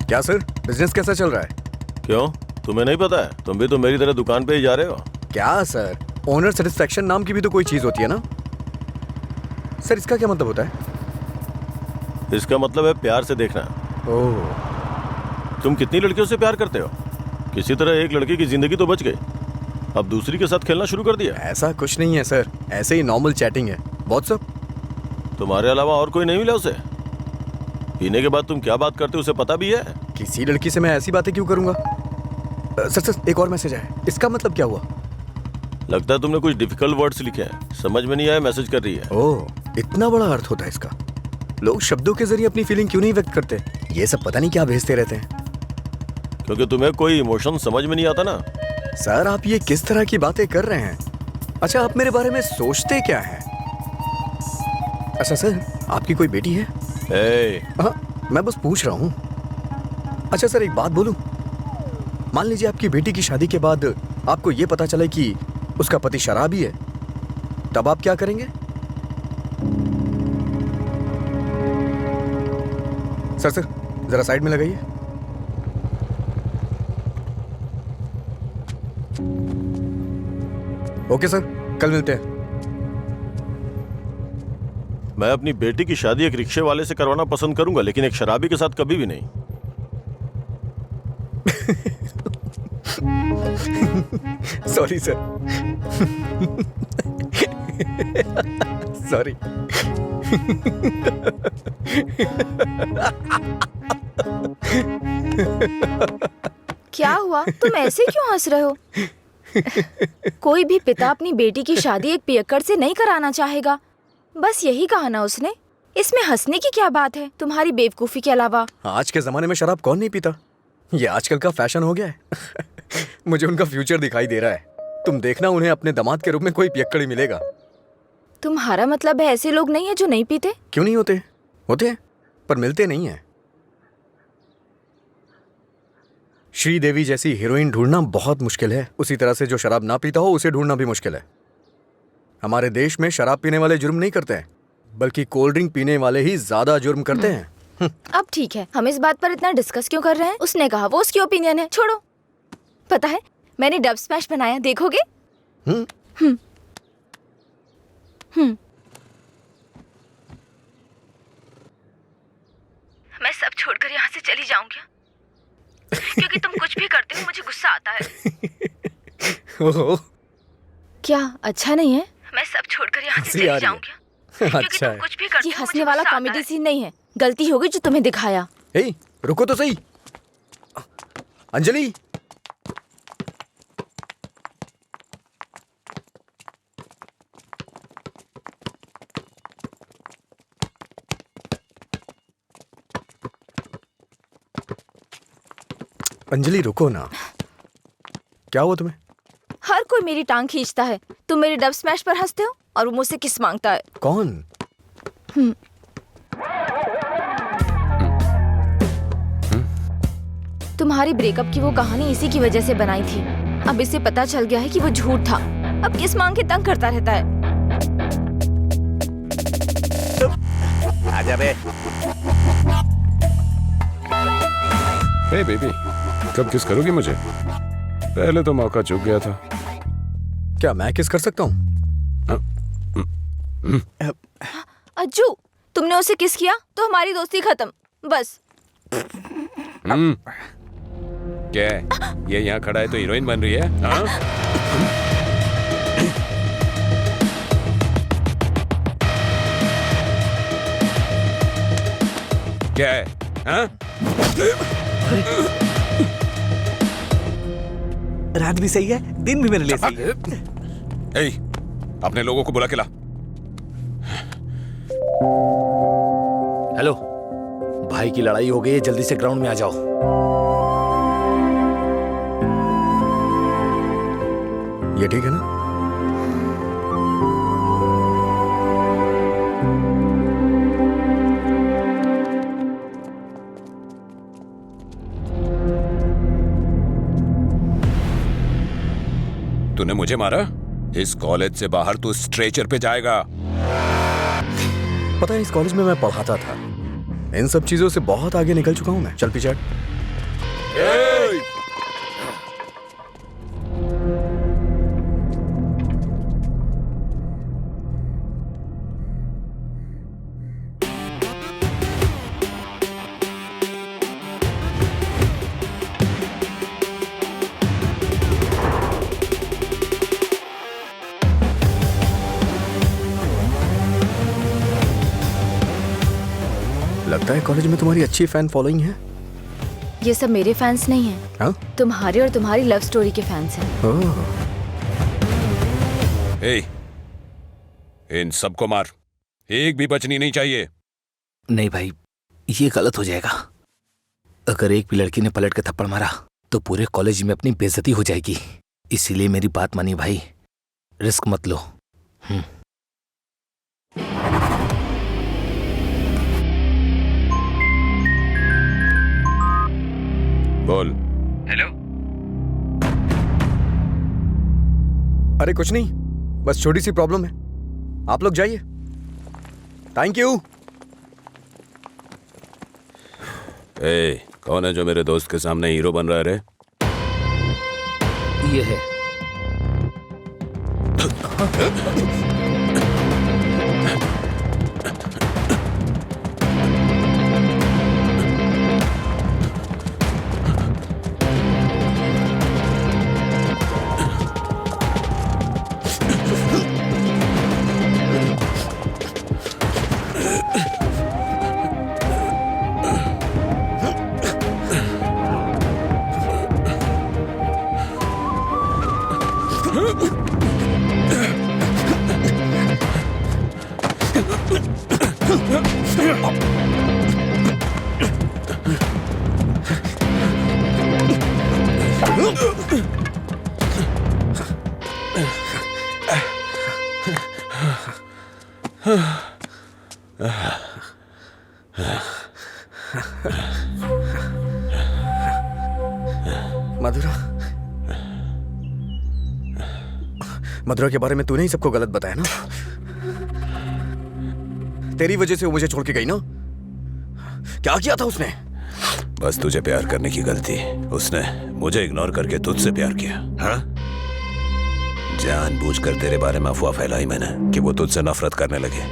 क्या सर, बिजनेस कैसा चल रहा है? क्यों, तुम्हें नहीं पता है? तुम भी तो मेरी तरह दुकान पे ही जा रहे हो। क्या सर, ओनर सेटिस्फैक्शन नाम की भी तो कोई चीज होती है ना? सर इसका क्या मतलब होता है? इसका मतलब है प्यार से देखना। ओह, तुम कितनी लड़कियों से प्यार करते हो? किसी तरह एक लड़की की जिंदगी तो बच गई, अब दूसरी के साथ खेलना शुरू कर दिया। ऐसा कुछ नहीं है सर, ऐसे ही नॉर्मल चैटिंग है। व्हाट्सएप। तुम्हारे अलावा और कोई नहीं मिला उसे? पीने के बाद तुम क्या बात करते हो उसे पता भी है? किसी लड़की से मैं ऐसी बातें क्यों करूंगा? सर एक और मैसेज आया, इसका मतलब क्या हुआ? लगता है तुमने कुछ डिफिकल्ट वर्ड्स लिखे हैं, समझ में नहीं आया, मैसेज कर रही है। ओह, इतना बड़ा अर्थ होता है इसका। लोग शब्दों के जरिए अपनी फीलिंग क्यों नहीं व्यक्त करते? ये सब पता नहीं क्या भेजते रहते हैं। क्योंकि तुम्हें कोई इमोशन समझ में नहीं आता ना। सर आप ये किस तरह की बातें कर रहे हैं? अच्छा, आप मेरे बारे में सोचते क्या हैं? अच्छा सर, आपकी कोई बेटी है? हाँ, मैं बस पूछ रहा हूँ। अच्छा सर, एक बात बोलूं? मान लीजिए आपकी बेटी की शादी के बाद आपको ये पता चले कि उसका पति शराबी है, तब आप क्या करेंगे? सर जरा साइड में लगाइए। ओके सर, कल मिलते हैं। मैं अपनी बेटी की शादी एक रिक्शे वाले से करवाना पसंद करूंगा, लेकिन एक शराबी के साथ कभी भी नहीं। Sorry sir. सॉरी। क्या हुआ, तुम ऐसे क्यों हंस रहे हो? कोई भी पिता अपनी बेटी की शादी एक पियक्कड़ से नहीं कराना चाहेगा। बस यही कहा ना उसने। इसमें हंसने की क्या बात है तुम्हारी बेवकूफी के अलावा? आज के जमाने में शराब कौन नहीं पीता? ये आजकल का फैशन हो गया है। मुझे उनका फ्यूचर दिखाई दे रहा है। तुम देखना, उन्हें अपने दामाद के रूप में कोई पियक्कड़ ही मिलेगा। तुम्हारा मतलब है ऐसे लोग नहीं है जो नहीं पीते? क्यों नहीं होते? होते हैं, पर मिलते नहीं है। श्रीदेवी जैसी हीरोइन ढूंढना बहुत मुश्किल है। उसी तरह से जो शराब ना पीता हो उसे ढूंढना भी मुश्किल है। हमारे देश में शराब पीने वाले जुर्म नहीं करते हैं, बल्कि कोल्ड ड्रिंक पीने वाले ही ज्यादा जुर्म करते हैं। अब ठीक है, हम इस बात पर इतना डिस्कस क्यों कर रहे हैं? उसने कहा, वो उसकी ओपिनियन है, छोड़ो। पता है मैंने डब स्मैश बनाया, देखोगे? मैं सब छोड़कर यहाँ से चली जाऊंगी, क्योंकि तुम कुछ भी करते हो मुझे गुस्सा आता है। ओह, क्या अच्छा नहीं है? मैं सब छोड़कर यहाँ से चली जाऊंगी, क्योंकि अच्छा तुम है। कुछ भी करते हो। ये हंसने वाला कॉमेडी सीन नहीं है, गलती होगी जो तुम्हें दिखाया। हे, रुको तो सही। अंजलि, अंजलि रुको ना। क्या हुआ तुम्हें? हर कोई मेरी टांग खींचता है। तुम मेरे डब स्मैश पर हंसते हो और वो मुझसे किस मांगता है। कौन? तुम्हारी ब्रेकअप की वो कहानी इसी की वजह से बनाई थी। अब इसे पता चल गया है कि वो झूठ था। अब किस मांग के तंग करता रहता है। आजा बे। हे बेबी, कब किस करोगी मुझे? पहले तो मौका चूक गया था। क्या मैं किस कर सकता हूँ? अज्जू, तुमने उसे किस किया तो हमारी दोस्ती खत्म, बस। क्या है? ये यहाँ खड़ा है तो हीरोइन बन रही है? हाँ? क्या है? हाँ? रात भी सही है, दिन भी मेरे लिए सही है। ए, अपने लोगों को बुला के ला। हेलो, भाई की लड़ाई हो गई है, जल्दी से ग्राउंड में आ जाओ। ये ठीक है ना? तूने मुझे मारा? इस कॉलेज से बाहर तू स्ट्रेचर पे जाएगा। पता है, इस कॉलेज में मैं पढ़ाता था। इन सब चीजों से बहुत आगे निकल चुका हूं मैं। चल पीछे हट। लगता है कॉलेज में तुम्हारी अच्छी फैन फॉलोइंग है। ये सब मेरे फैंस नहीं हैं। हाँ? तुम्हारे और तुम्हारी लव स्टोरी के फैंस हैं। ओह, ए, इन सबको मार, एक भी बचनी नहीं चाहिए। नहीं भाई, ये गलत हो जाएगा। अगर एक भी लड़की ने पलट के थप्पड़ मारा तो पूरे कॉलेज में अपनी बेइज्जती हो जाएगी। इसीलिए मेरी बात मानिए भाई, रिस्क मत लो। बोल। हेलो। अरे कुछ नहीं, बस छोटी सी प्रॉब्लम है। आप लोग जाइए। Thank you. ए, कौन है जो मेरे दोस्त के सामने हीरो बन रहा है रे? ये है। मधुरा के बारे में तूने ही सबको गलत बताया ना? तेरी वजह से वो मुझे छोड़ के गई ना? क्या किया था उसने? बस तुझे प्यार करने की गलती। उसने मुझे इग्नोर करके तुझसे प्यार किया। हाँ? जानबूझकर तेरे बारे में अफवाह फैलाई मैंने कि वो तुझसे नफरत करने लगे।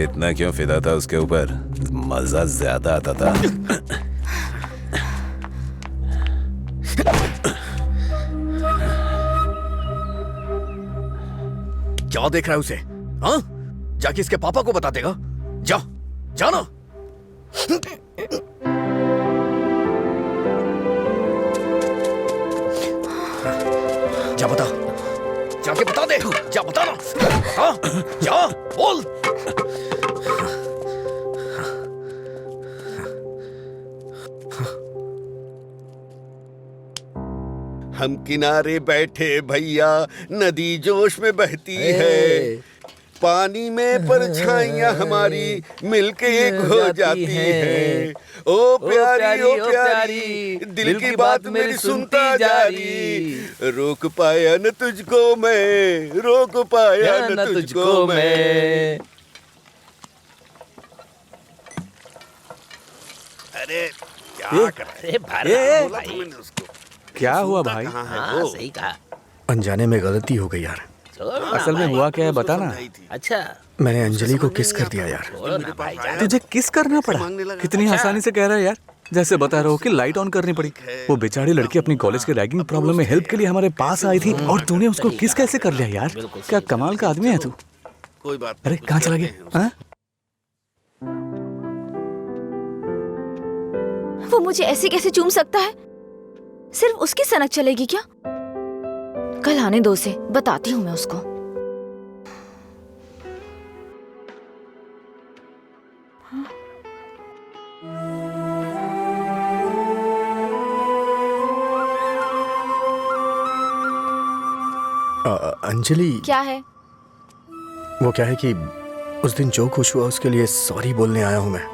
इतना क्यों फिदा था उसके ऊपर? मजा ज्यादा आता था। क्या देख रहा है उसे? हाँ? जाके इसके पापा को बता देगा। जा, जाना। जा बता, जाके बता दे। जा बताना। हाँ? जा, बोल। हम किनारे बैठे भैया, नदी जोश में बहती है, पानी में परछाइयां हमारी मिलके एक हो जाती है। ओ प्यारी ओ प्यारी, दिल की बात मेरी सुनता जा रही, रोक पाया न तुझको मैं, रोक पाया न तुझको मैं। अरे क्या कर रहा है? अरे भर बोला था मैंने उसको। क्या हुआ सुनता भाई? कहाँ है हाँ वो? सही कहा। अनजाने में गलती हो गई यार। छोड़ ना असल में भाई। हुआ क्या है उसको बता ना। समझाई थी। अच्छा मैंने अंजलि को किस कर दिया यार। छोड़ो ना भाई जाने तुझे किस करना पड़ा? मांगने लगा। कितनी आसानी से कह रहा है यार, जैसे बता रहा हो कि लाइट ऑन करनी पड़ी। वो बेचारी लड़की अपनी कॉलेज के रैगिंग प्रॉब्लम में हेल्प के लिए हमारे पास आई थी और तूने उसको किस कैसे कर लिया यार? क्या कमाल का आदमी है तू। कोई बात अरे नहीं, कहाँ चला कुछ गया? करते हैं हाँ? वो मुझे ऐसे कैसे चूम सकता है? सिर्फ उसकी सनक चलेगी क्या? कल आने दो उसे, बताती हूँ मैं उसको। अंजलि, क्या है? वो क्या है कि उस दिन जो कुछ हुआ उसके लिए सॉरी बोलने आया हूँ मैं।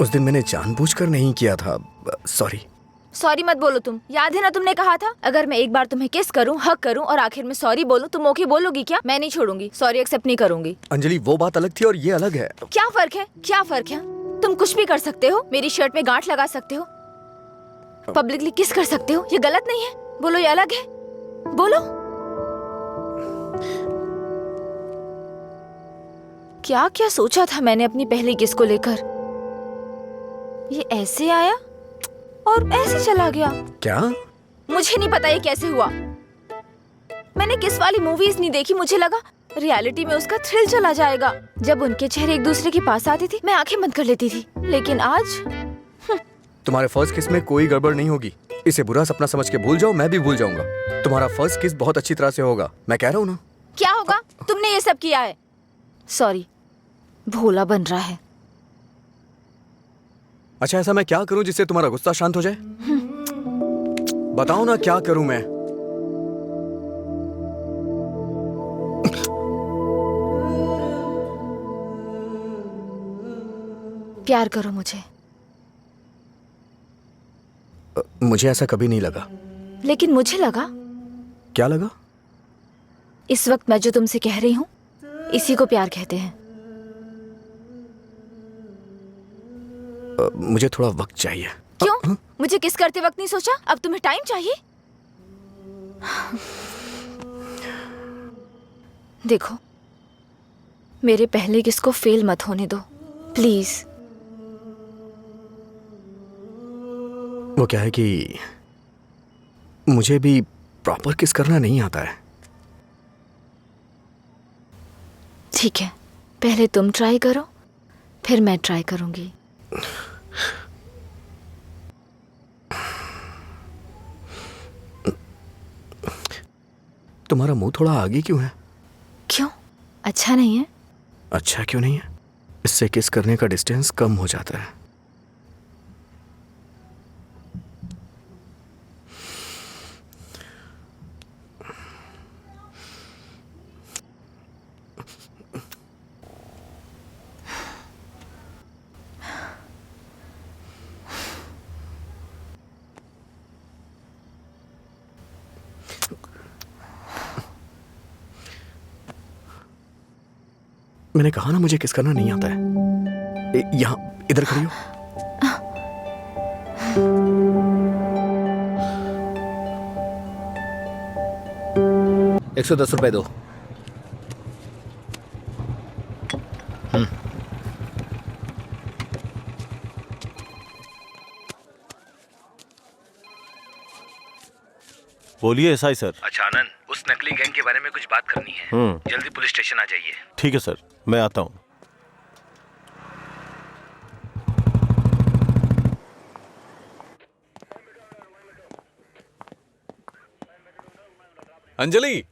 उस दिन मैंने जानबूझकर नहीं किया था। सॉरी। सॉरी मत बोलो तुम। याद है ना तुमने कहा था अगर मैं एक बार तुम्हें किस करूं, हक करूं और आखिर में सॉरी बोलूं, तुम ओके बोलोगी क्या? मैं नहीं छोड़ूंगी, सॉरी एक्सेप्ट नहीं करूंगी। अंजलि, वो बात अलग थी और ये अलग है। क्या फर्क है? क्या फर्क है? तुम कुछ भी कर सकते हो, मेरी शर्ट में गांठ लगा सकते हो, पब्लिकली किस कर सकते हो, ये गलत नहीं है? बोलो ये अलग है? बोलो। क्या क्या सोचा था मैंने अपनी पहली किस को लेकर? ये ऐसे आया और ऐसे चला गया। क्या? मुझे नहीं पता ये कैसे हुआ। मैंने किस वाली मूवीज नहीं देखी, मुझे लगा रियलिटी में उसका थ्रिल चला जाएगा। जब उनके चेहरे एक दूसरे के पास आते थे मैं आंखें बंद कर लेती थी, लेकिन आज तुम्हारे फर्स्ट किस में कोई गड़बड़ नहीं होगी। इसे बुरा सपना समझ के भूल जाओ, मैं भी भूल जाऊंगा। तुम्हारा फर्स्ट किस बहुत अच्छी तरह से होगा, मैं कह रहा हूँ ना। क्या होगा? तुमने ये सब किया है। सॉरी, भोला बन रहा है। अच्छा, ऐसा मैं क्या करूं जिससे तुम्हारा गुस्सा शांत हो जाए? बताओ ना क्या करूं मैं? प्यार करो मुझे। मुझे ऐसा कभी नहीं लगा। लेकिन मुझे लगा। क्या लगा? इस वक्त मैं जो तुमसे कह रही हूँ इसी को प्यार कहते हैं। मुझे थोड़ा वक्त चाहिए। क्यों? मुझे किस करते वक्त नहीं सोचा? अब तुम्हें टाइम चाहिए? देखो, मेरे पहले किस को फेल मत होने दो प्लीज। वो क्या है कि मुझे भी प्रॉपर किस करना नहीं आता है। ठीक है, पहले तुम ट्राई करो, फिर मैं ट्राई करूंगी। तुम्हारा मुंह थोड़ा आगे क्यों है? क्यों? अच्छा नहीं है? अच्छा क्यों नहीं है? इससे किस करने का डिस्टेंस कम हो जाता है। मैंने कहा ना मुझे किस करना नहीं आता है। यहाँ इधर खड़ी हो। ₹110 दो। बोलिए एसआई सर। अच्छा आनंद, उस नकली गैंग के बारे में कुछ बात करनी है। जल्दी पुलिस स्टेशन आ जाइए। ठीक है सर, मैं आता हूँ। अंजलि,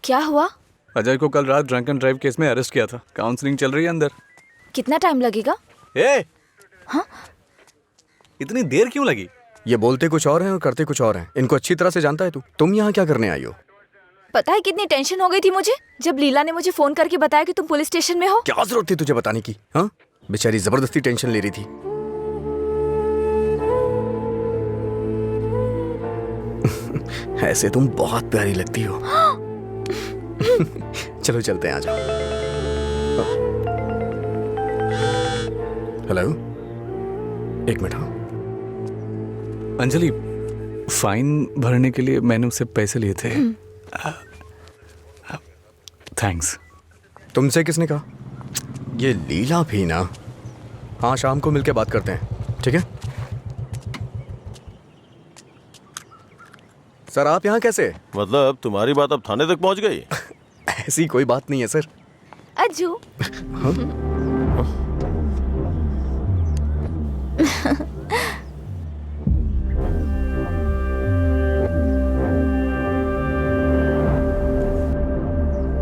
क्या हुआ? अजय को कल रात ड्रंक एंड ड्राइव केस में अरेस्ट किया था। काउंसलिंग चल रही है अंदर। कितना टाइम लगेगा? ए, हाँ? इतनी देर क्यों लगी? ये बोलते कुछ और हैं और करते कुछ और हैं। इनको अच्छी तरह से जानता है तू। तुम यहाँ क्या करने आई हो? पता है कितनी टेंशन हो गई थी मुझे जब लीला ने मुझे फोन करके बताया कि तुम पुलिस स्टेशन में हो। क्या जरूरत थी तुझे बताने की? हाँ, बेचारी जबरदस्ती टेंशन ले रही थी। ऐसे तुम बहुत प्यारी लगती हो। चलो चलते हैं, आ जाओ। हेलो, एक मिनट। हाँ, अंजलि, फाइन भरने के लिए मैंने उससे पैसे लिए थे। थैंक्स। तुमसे किसने कहा? ये लीला भी ना। हाँ, शाम को मिलके बात करते हैं, ठीक है? सर, आप यहाँ कैसे? मतलब तुम्हारी बात अब थाने तक पहुंच गई? ऐसी कोई बात नहीं है सर। अज्जू।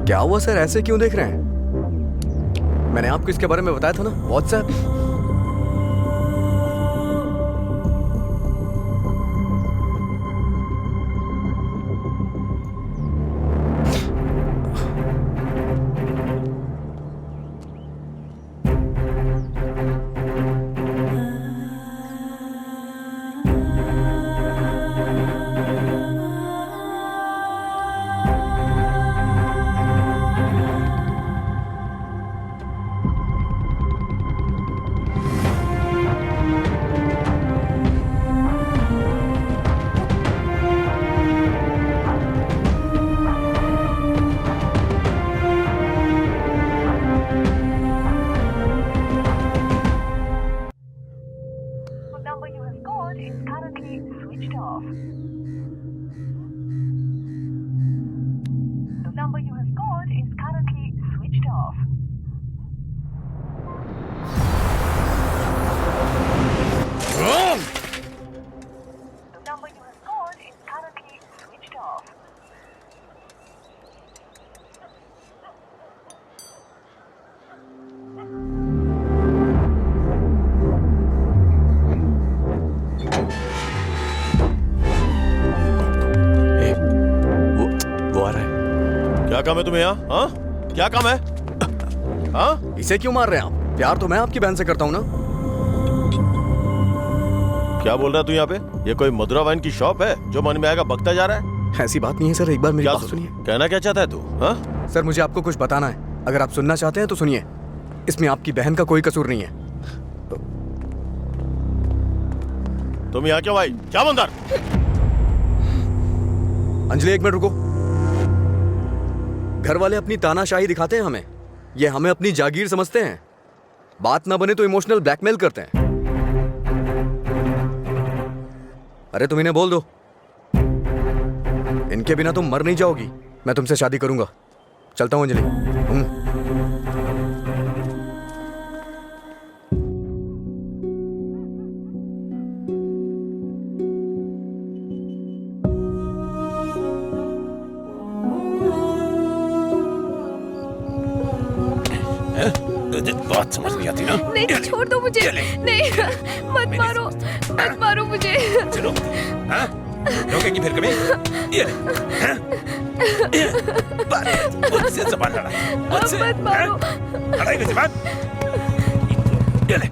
क्या हुआ सर, ऐसे क्यों देख रहे हैं? मैंने आपको इसके बारे में बताया था ना, व्हाट्सएप। क्या काम है तुम्हें यहाँ? हाँ, क्या काम है? हाँ, इसे क्यों मार रहे हैं आप? प्यार तो मैं आपकी बहन से करता हूँ ना। क्या बोल रहा है तू यहाँ पे? ये कोई मधुरा वाइन की शॉप है जो मन में आएगा बकता जा रहा है? ऐसी बात नहीं है सर, एक बार मेरी क्या बात सुनिए। कहना क्या चाहता है तू? हाँ सर, मुझे आपको कुछ बताना है। अगर आप सुनना चाहते हैं तो सुनिए। इसमें आपकी बहन का कोई कसूर नहीं है। तुम यहाँ क्यों आई? क्या बंदर? अंजलि, एक मिनट रुको। घर वाले अपनी तानाशाही दिखाते हैं हमें, ये हमें अपनी जागीर समझते हैं। बात ना बने तो इमोशनल ब्लैकमेल करते हैं। अरे तुम इन्हें बोल दो, इनके बिना तुम मर नहीं जाओगी। मैं तुमसे शादी करूंगा। चलता हूं अंजलि। बात समझ नहीं आती ना? नहीं, छोड़ दो मुझे। नहीं, मत मारो, मत मारो मुझे। चलो, हाँ? रोकेगी फिर कभी? ये ले, हाँ? मुझसे ज़बान लड़ा, मुझसे, मत मारो। लड़ाई ज़बान। ये ले।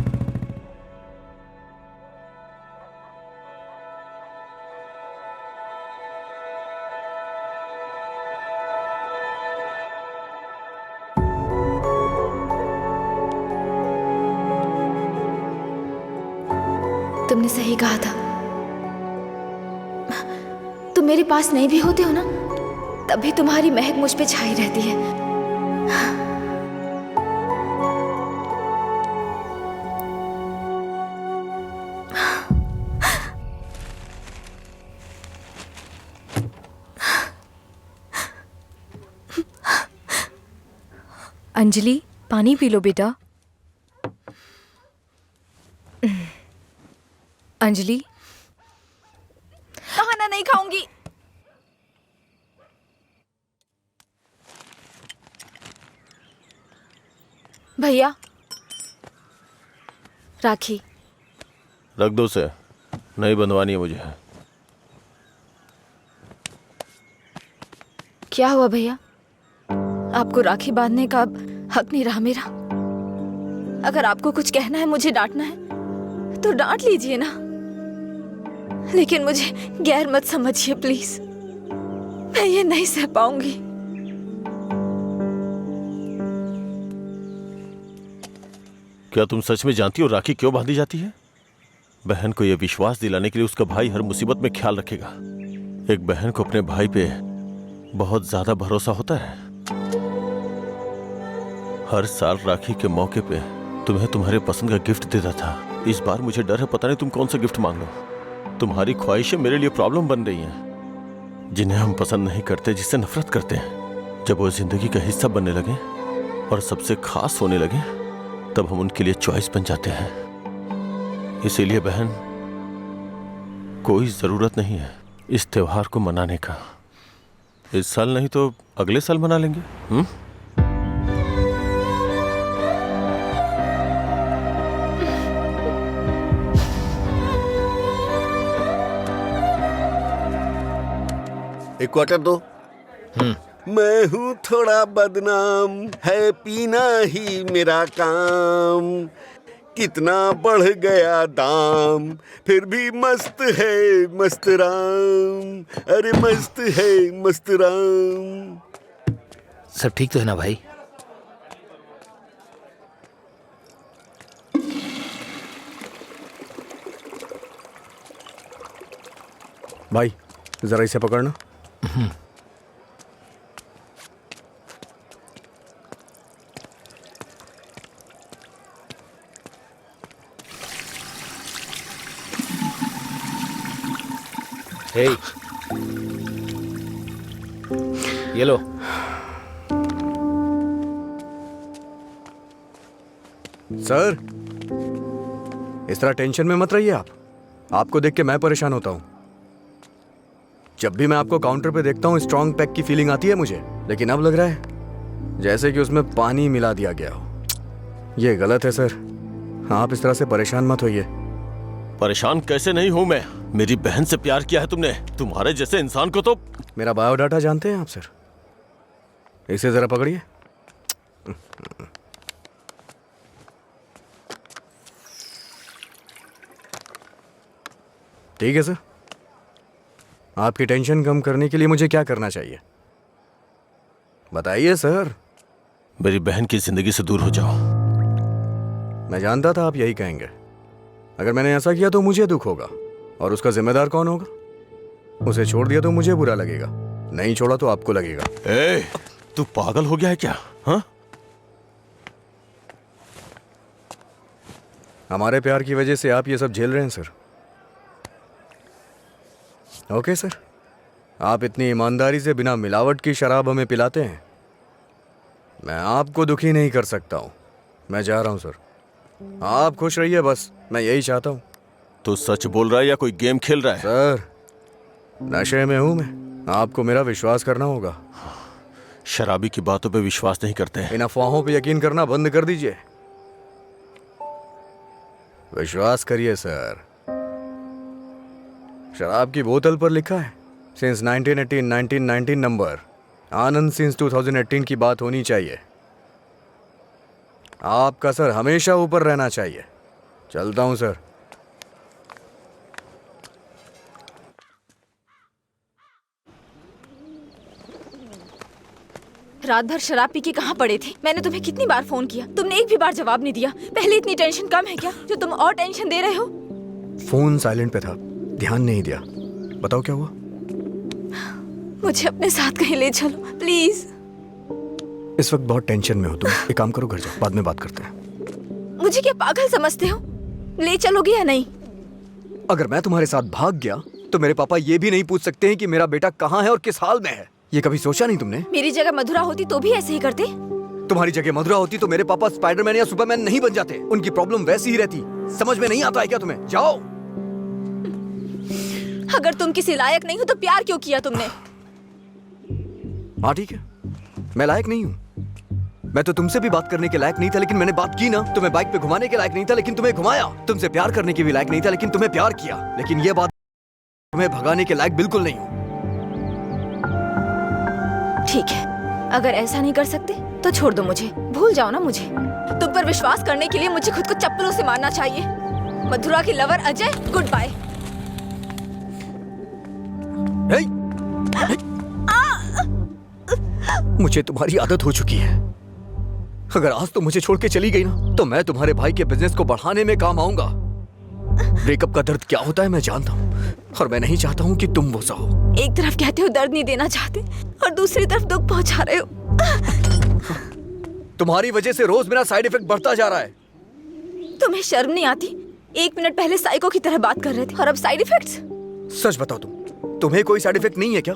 तुमने सही कहा था। तुम मेरे पास नहीं भी होते हो ना, तभी तुम्हारी महक मुझ पे छाई रहती है। अंजलि, पानी पी लो बेटा। अंजलि, खाना नहीं खाऊंगी। भैया, राखी रख दो उसे, नहीं बंधवानी है मुझे। क्या हुआ भैया? आपको राखी बांधने का अब हक नहीं रहा मेरा? अगर आपको कुछ कहना है, मुझे डांटना है तो डांट लीजिए ना, लेकिन मुझे गैर मत समझिए प्लीज। मैं ये नहीं सह पाऊंगी। क्या तुम सच में जानती हो राखी क्यों बांधी जाती है? बहन को यह विश्वास दिलाने के लिए उसका भाई हर मुसीबत में ख्याल रखेगा। एक बहन को अपने भाई पे बहुत ज्यादा भरोसा होता है। हर साल राखी के मौके पे तुम्हें तुम्हारे पसंद का गिफ्ट देता था। इस बार मुझे डर है, पता नहीं तुम कौन सा गिफ्ट मांग लो। तुम्हारी ख्वाहिशें मेरे लिए प्रॉब्लम बन रही हैं, जिन्हें हम पसंद नहीं करते, जिससे नफरत करते हैं। जब वो जिंदगी का हिस्सा बनने लगे और सबसे खास होने लगे, तब हम उनके लिए चॉइस बन जाते हैं। इसीलिए बहन, कोई जरूरत नहीं है इस त्योहार को मनाने का। इस साल नहीं तो अगले साल मना लेंगे। एक क्वार्टर दो। मैं हूँ थोड़ा बदनाम, है पीना ही मेरा काम। कितना बढ़ गया दाम, फिर भी मस्त है मस्त राम। अरे मस्त है मस्त राम। सब ठीक तो है ना भाई? भाई जरा इसे पकड़ना। हे, ये लो। सर, इस तरह टेंशन में मत रहिए आप। आपको देख के मैं परेशान होता हूं। जब भी मैं आपको काउंटर पे देखता हूं, स्ट्रॉन्ग पैक की फीलिंग आती है मुझे, लेकिन अब लग रहा है जैसे कि उसमें पानी मिला दिया गया हो। ये गलत है सर, आप इस तरह से परेशान मत होइए। परेशान कैसे नहीं हूं मैं? मेरी बहन से प्यार किया है तुमने। तुम्हारे जैसे इंसान को तो। मेरा बायोडाटा जानते हैं आप सर? इसे जरा पकड़िए। ठीक है सर, आपकी टेंशन कम करने के लिए मुझे क्या करना चाहिए बताइए सर। मेरी बहन की जिंदगी से दूर हो जाओ। मैं जानता था आप यही कहेंगे। अगर मैंने ऐसा किया तो मुझे दुख होगा, और उसका जिम्मेदार कौन होगा? उसे छोड़ दिया तो मुझे बुरा लगेगा, नहीं छोड़ा तो आपको लगेगा। ए, तू पागल हो गया है क्या? हाँ? हमारे प्यार की वजह से आप ये सब झेल रहे हैं सर। ओके सर, आप इतनी ईमानदारी से बिना मिलावट की शराब हमें पिलाते हैं। मैं आपको दुखी नहीं कर सकता हूं। मैं जा रहा हूं सर, आप खुश रहिए बस, मैं यही चाहता हूं। तो सच बोल रहा है या कोई गेम खेल रहा है? सर, नशे में हूं मैं, आपको मेरा विश्वास करना होगा। शराबी की बातों पे विश्वास नहीं करते हैं। इन अफवाहों पे यकीन करना बंद कर दीजिए। विश्वास करिए सर। शराब की बोतल पर लिखा है सिंस 1918 1919 नंबर, आनंद सिंस 2018 की बात होनी चाहिए। आपका सर हमेशा ऊपर रहना चाहिए। चलता हूं सर। रात भर शराब पी के कहाँ पड़े थे? मैंने तुम्हें कितनी बार फोन किया, तुमने एक भी बार जवाब नहीं दिया। पहले इतनी टेंशन कम है क्या जो तुम और टेंशन दे रहे हो? फोन साइलेंट पे था, ध्यान नहीं दिया। बताओ क्या हुआ? मुझे अपने साथ कहीं ले चलो प्लीज। इस वक्त बहुत टेंशन में हो तुम। एक काम करो, घर जाओ, बाद में बात करते हैं। मुझे क्या पागल समझते हो? ले चलोगे या नहीं? अगर मैं तुम्हारे साथ भाग गया तो मेरे पापा ये भी नहीं पूछ सकते हैं कि मेरा बेटा कहाँ है और किस हाल में है। ये कभी सोचा नहीं तुमने? मेरी जगह मधुरा होती तो भी ऐसे ही करते। तुम्हारी जगह मधुरा होती तो मेरे पापा स्पाइडरमैन या सुपरमैन नहीं बन जाते। उनकी प्रॉब्लम वैसी ही रहती। समझ में नहीं आता है क्या तुम्हें? जाओ। अगर तुम किसी लायक नहीं हो तो प्यार क्यों किया तुमने? हाँ ठीक है, मैं लायक नहीं हूँ। मैं तो तुमसे भी बात करने के लायक नहीं था, लेकिन मैंने बात की ना। तुम्हें बाइक पे घुमाने के लायक नहीं था, लेकिन तुम्हें घुमाया। तुमसे प्यार करने के भी लायक नहीं था, लेकिन तुम्हें प्यार किया। लेकिन ये बात, तुम्हें भगाने के लायक बिल्कुल नहीं हूँ। ठीक है, अगर ऐसा नहीं कर सकते तो छोड़ दो मुझे, भूल जाओ ना मुझे। तुम पर विश्वास करने के लिए मुझे खुद को चप्पलों से मारना चाहिए। मधुरा के लवर अजय, गुड बाय। मुझे तुम्हारी आदत हो चुकी है। अगर आज तो मुझे छोड़ के चली गई ना, तो मैं तुम्हारे भाई के बिजनेस को बढ़ाने में काम आऊंगा। ब्रेकअप का दर्द क्या होता है मैं जानता हूँ, और मैं नहीं चाहता हूँ कि तुम वो सहो। एक तरफ कहते हो दर्द नहीं देना चाहते और दूसरी तरफ दुख पहुंचा रहे हो। तुम्हारी वजह से रोज मेरा साइड इफेक्ट बढ़ता जा रहा है। तुम्हें शर्म नहीं आती? 1 मिनट पहले साइको की तरह बात कर रहे थे और अब साइड इफेक्ट्स। सच बताओ, तुम्हें कोई साइड इफेक्ट नहीं है क्या?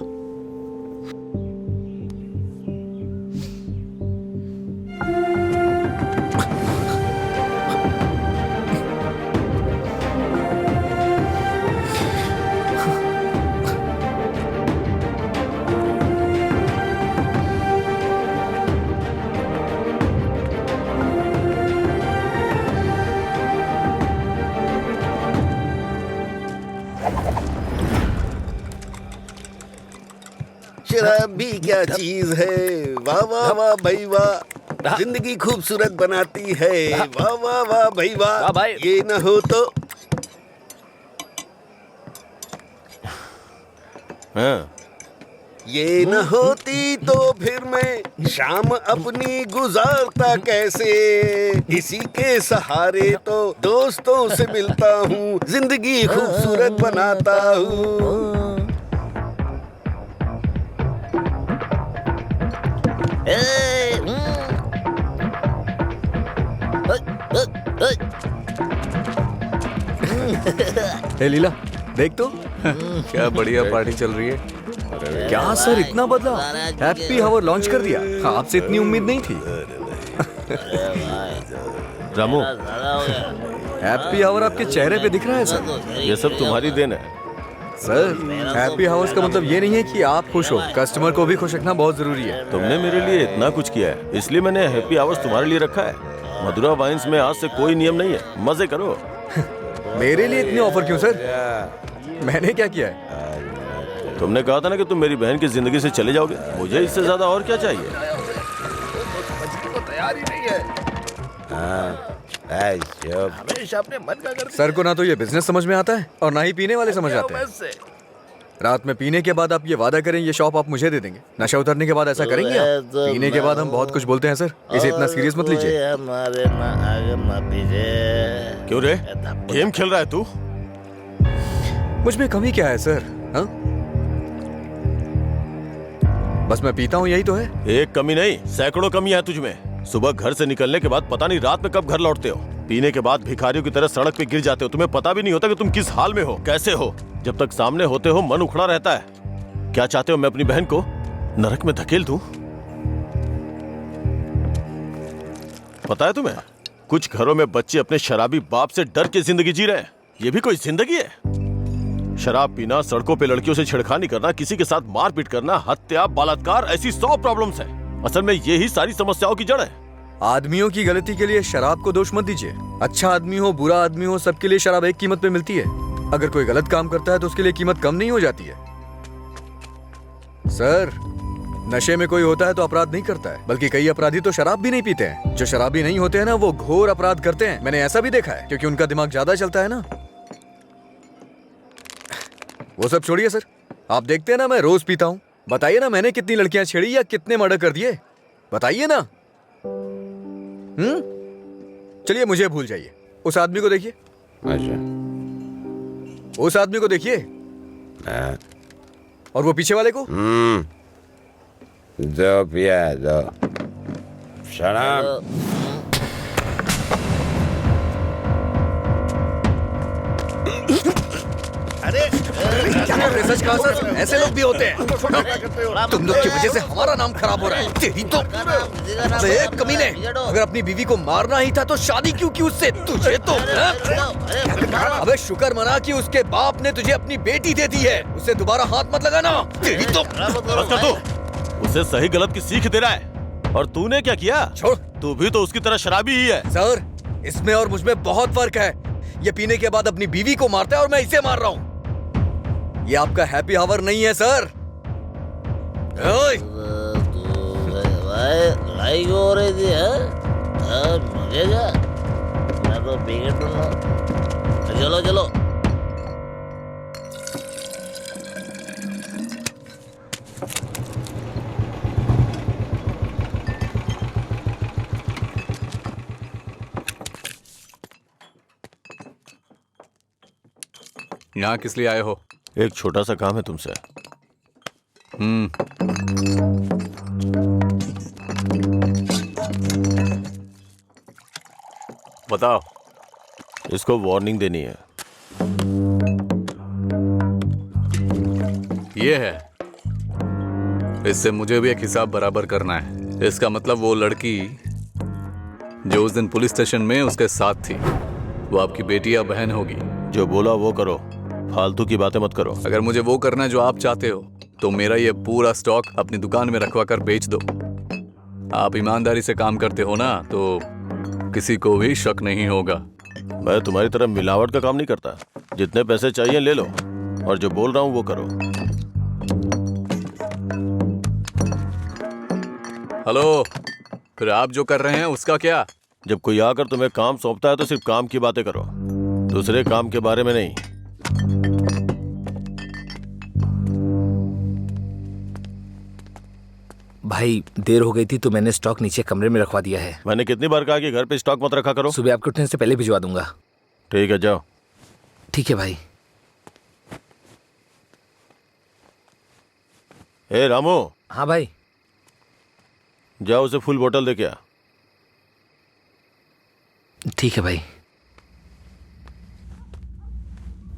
शराब भी क्या चीज है, वाह वाह वाह भाई वाह, जिंदगी खूबसूरत बनाती है, वाह वाह वाह भाई वाह भाई। ये न हो तो ये न होती तो फिर मैं शाम अपनी गुजारता कैसे। इसी के सहारे तो दोस्तों से मिलता हूँ, जिंदगी खूबसूरत बनाता हूँ। ए लीला, देख तो क्या बढ़िया पार्टी चल रही है। क्या सर इतना बदला? हैप्पी हावर लॉन्च कर दिया, आपसे इतनी उम्मीद नहीं थी। रामू, हैप्पी हावर आपके चेहरे पे दिख रहा है सर। ये सब तुम्हारी देन है सर। हैप्पी हावर्स का मतलब ये नहीं है कि आप खुश हो, कस्टमर को भी खुश रखना बहुत जरूरी है। तुमने मेरे लिए इतना कुछ किया है, इसलिए मैंने हैप्पी आवर्स तुम्हारे लिए रखा है। मधुरा वाइन्स में आज से कोई नियम नहीं है, मजे करो। मेरे लिए इतने ऑफर क्यों सर? मैंने क्या किया है? तुमने कहा था ना कि तुम मेरी बहन की जिंदगी से चले जाओगे, मुझे इससे ज्यादा और क्या चाहिए? तैयार ही नहीं है। हमेशा अपने मन का करते। सर को ना तो ये बिजनेस समझ में आता है और ना ही पीने वाले समझ आते हैं। रात में पीने के बाद आप ये वादा करें ये शॉप आप मुझे दे देंगे। नशा उतरने के बाद ऐसा करेंगे आप? पीने के बाद हम बहुत कुछ बोलते हैं सर, इसे इतना सीरियस मत लीजिए। क्यों रे, गेम खेल रहा है तू? मुझ में कमी क्या है सर? हाँ, बस मैं पीता हूँ, यही तो है। एक कमी नहीं, सैकड़ों कमियां हैं तुझमें। सुबह घर से निकलने के बाद पता नहीं रात में कब घर लौटते हो। पीने के बाद भिखारियों की तरह सड़क पे गिर जाते हो, तुम्हें पता भी नहीं होता कि तुम किस हाल में हो, कैसे हो। जब तक सामने होते हो मन उखड़ा रहता है। क्या चाहते हो मैं अपनी बहन को नरक में धकेल दूं? पता है तुम्हें, कुछ घरों में बच्चे अपने शराबी बाप से डर के जिंदगी जी रहे हैं। ये भी कोई जिंदगी है? शराब पीना, सड़कों पे लड़कियों से छेड़खानी करना, किसी के साथ मारपीट करना, हत्या, बलात्कार, ऐसी 100 प्रॉब्लम्स हैं। असल में यही सारी समस्याओं की जड़ है। आदमियों की गलती के लिए शराब को दोष मत दीजिए। अच्छा आदमी हो, बुरा आदमी हो, सबके लिए शराब एक कीमत पे मिलती है। अगर कोई गलत काम करता है तो उसके लिए कीमत कम नहीं हो जाती है। सर, नशे में कोई होता है तो अपराध नहीं करता है, बल्कि कई अपराधी तो शराब भी नहीं पीते हैं। जो शराबी नहीं होते हैं ना, वो घोर अपराध करते हैं। मैंने ऐसा भी देखा है, क्योंकि उनका दिमाग ज्यादा चलता है ना। वो सब छोड़िए सर, आप देखते हैं ना मैं रोज पीता हूँ। बताइए ना मैंने कितनी लड़कियां छेड़ी या कितने मर्डर कर दिए, बताइए ना। चलिए मुझे भूल जाइए, उस आदमी को देखिए। अच्छा, उस आदमी को देखिए, और वो पीछे वाले को। दो पिया दो शराब। सच कहा सर, ऐसे लोग भी होते हैं। तुम लोग की वजह से हमारा नाम खराब हो रहा है। तेरी तो कमीने, अगर अपनी बीवी को मारना ही था तो शादी क्यों की उससे? तुझे तो अबे शुक्र मना कि उसके बाप ने तुझे अपनी बेटी दे दी है। उसे दोबारा हाथ मत लगाना। तेरी तो उसे सही गलत की सीख दे रहा है, और तूने क्या किया? छोड़, तू भी तो उसकी तरह शराबी ही है। सर, इसमें और मुझमें बहुत फर्क है। ये पीने के बाद अपनी बीवी को मारता है और मैं इसे मार रहा हूँ। ये आपका हैप्पी आवर नहीं है सर। लड़ाई हो रही थी मुझे क्या, मैं तो पी के चलो चलो। यहाँ किस लिए आए हो? एक छोटा सा काम है तुमसे। बताओ। इसको वार्निंग देनी है। ये है, इससे मुझे भी एक हिसाब बराबर करना है। इसका मतलब वो लड़की जो उस दिन पुलिस स्टेशन में उसके साथ थी, वो आपकी बेटी या बहन होगी। जो बोला वो करो, फालतू की बातें मत करो। अगर मुझे वो करना है जो आप चाहते हो तो मेरा ये पूरा स्टॉक अपनी दुकान में रखवा कर बेच दो। आप ईमानदारी से काम करते हो ना, तो किसी को भी शक नहीं होगा। मैं तुम्हारी तरह मिलावट का काम नहीं करता। जितने पैसे चाहिए ले लो, और जो बोल रहा हूँ वो करो। हेलो, फिर आप जो कर रहे हैं उसका क्या? जब कोई आकर तुम्हें काम सौंपता है तो सिर्फ काम की बातें करो, दूसरे काम के बारे में नहीं। भाई देर हो गई थी तो मैंने स्टॉक नीचे कमरे में रखवा दिया है। मैंने कितनी बार कहा कि घर पे स्टॉक मत रखा करो। सुबह आपके उठने से पहले भिजवा दूंगा। ठीक है, जाओ। ठीक है भाई। ए रामू। हाँ भाई। जाओ उसे फुल बोतल दे के आ। ठीक है भाई।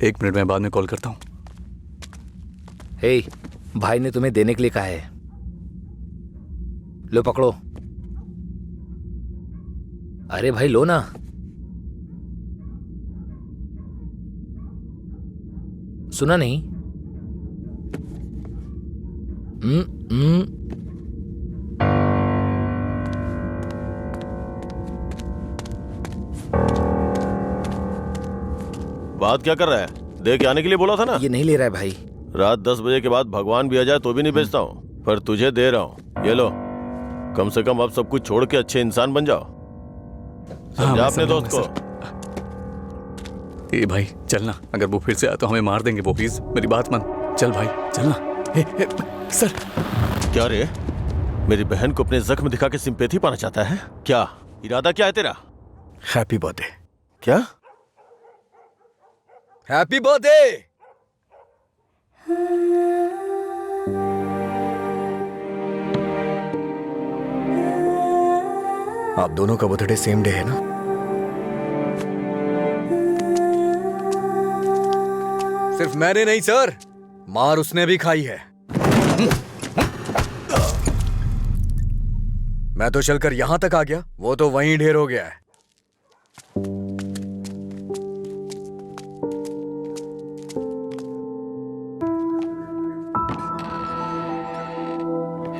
1 मिनट में बाद में कॉल करता हूँ। हे, भाई ने तुम्हें देने के लिए कहा है। लो पकड़ो। अरे भाई लो ना। सुना नहीं? बात क्या कर रहा है? दे के आने के लिए बोला था ना। ये नहीं ले रहा है भाई। रात 10 बजे के बाद भगवान भी आ जाए तो भी नहीं बेचता हूँ, पर तुझे दे रहा हूँ। ये लो, कम से कम अब सब कुछ छोड़ के अच्छे इंसान बन जाओ। समझा अपने दोस्त को। ए भाई चलना, अगर वो फिर से आया तो हमें मार देंगे वो। प्लीज मेरी बात मान। चल भाई चलना। सर। क्या रे, मेरी बहन को अपने जख्म दिखा के सिंपैथी पाना चाहता है क्या? इरादा क्या है तेरा? Happy birthday. क्या? Happy birthday. आप दोनों का बर्थडे सेम डे है ना? सिर्फ मैंने नहीं सर, मार उसने भी खाई है। मैं तो चलकर यहां तक आ गया, वो तो वहीं ढेर हो गया है।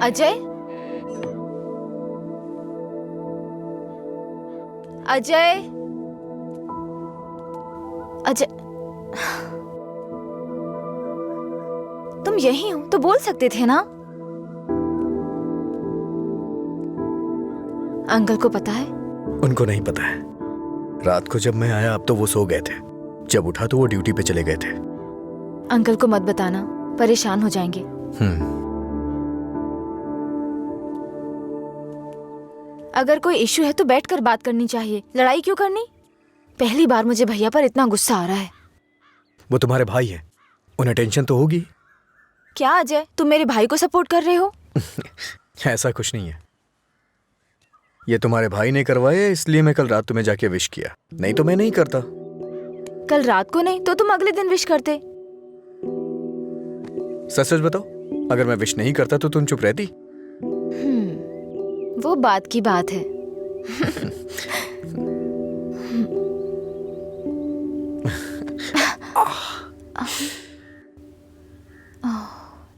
अजय, अजय, अजय, तुम यही हो तो बोल सकते थे ना? अंकल को पता है? उनको नहीं पता है। रात को जब मैं आया अब तो वो सो गए थे, जब उठा तो वो ड्यूटी पे चले गए थे। अंकल को मत बताना, परेशान हो जाएंगे। अगर कोई इश्यू है तो बैठकर बात करनी चाहिए, लड़ाई क्यों करनी? पहली बार मुझे भैया पर इतना गुस्सा आ रहा है। वो तुम्हारे भाई है, उन्हें टेंशन तो होगी। क्या अजय, तुम मेरे भाई को सपोर्ट कर रहे हो? ऐसा कुछ नहीं है। ये तुम्हारे भाई ने करवाया इसलिए मैं कल रात तुम्हें जाके विश किया, नहीं तो मैं नहीं करता। कल रात को नहीं तो तुम अगले दिन विश करते। सच सच बताओ, अगर मैं विश नहीं करता तो तुम चुप रहती? वो बात की बात है।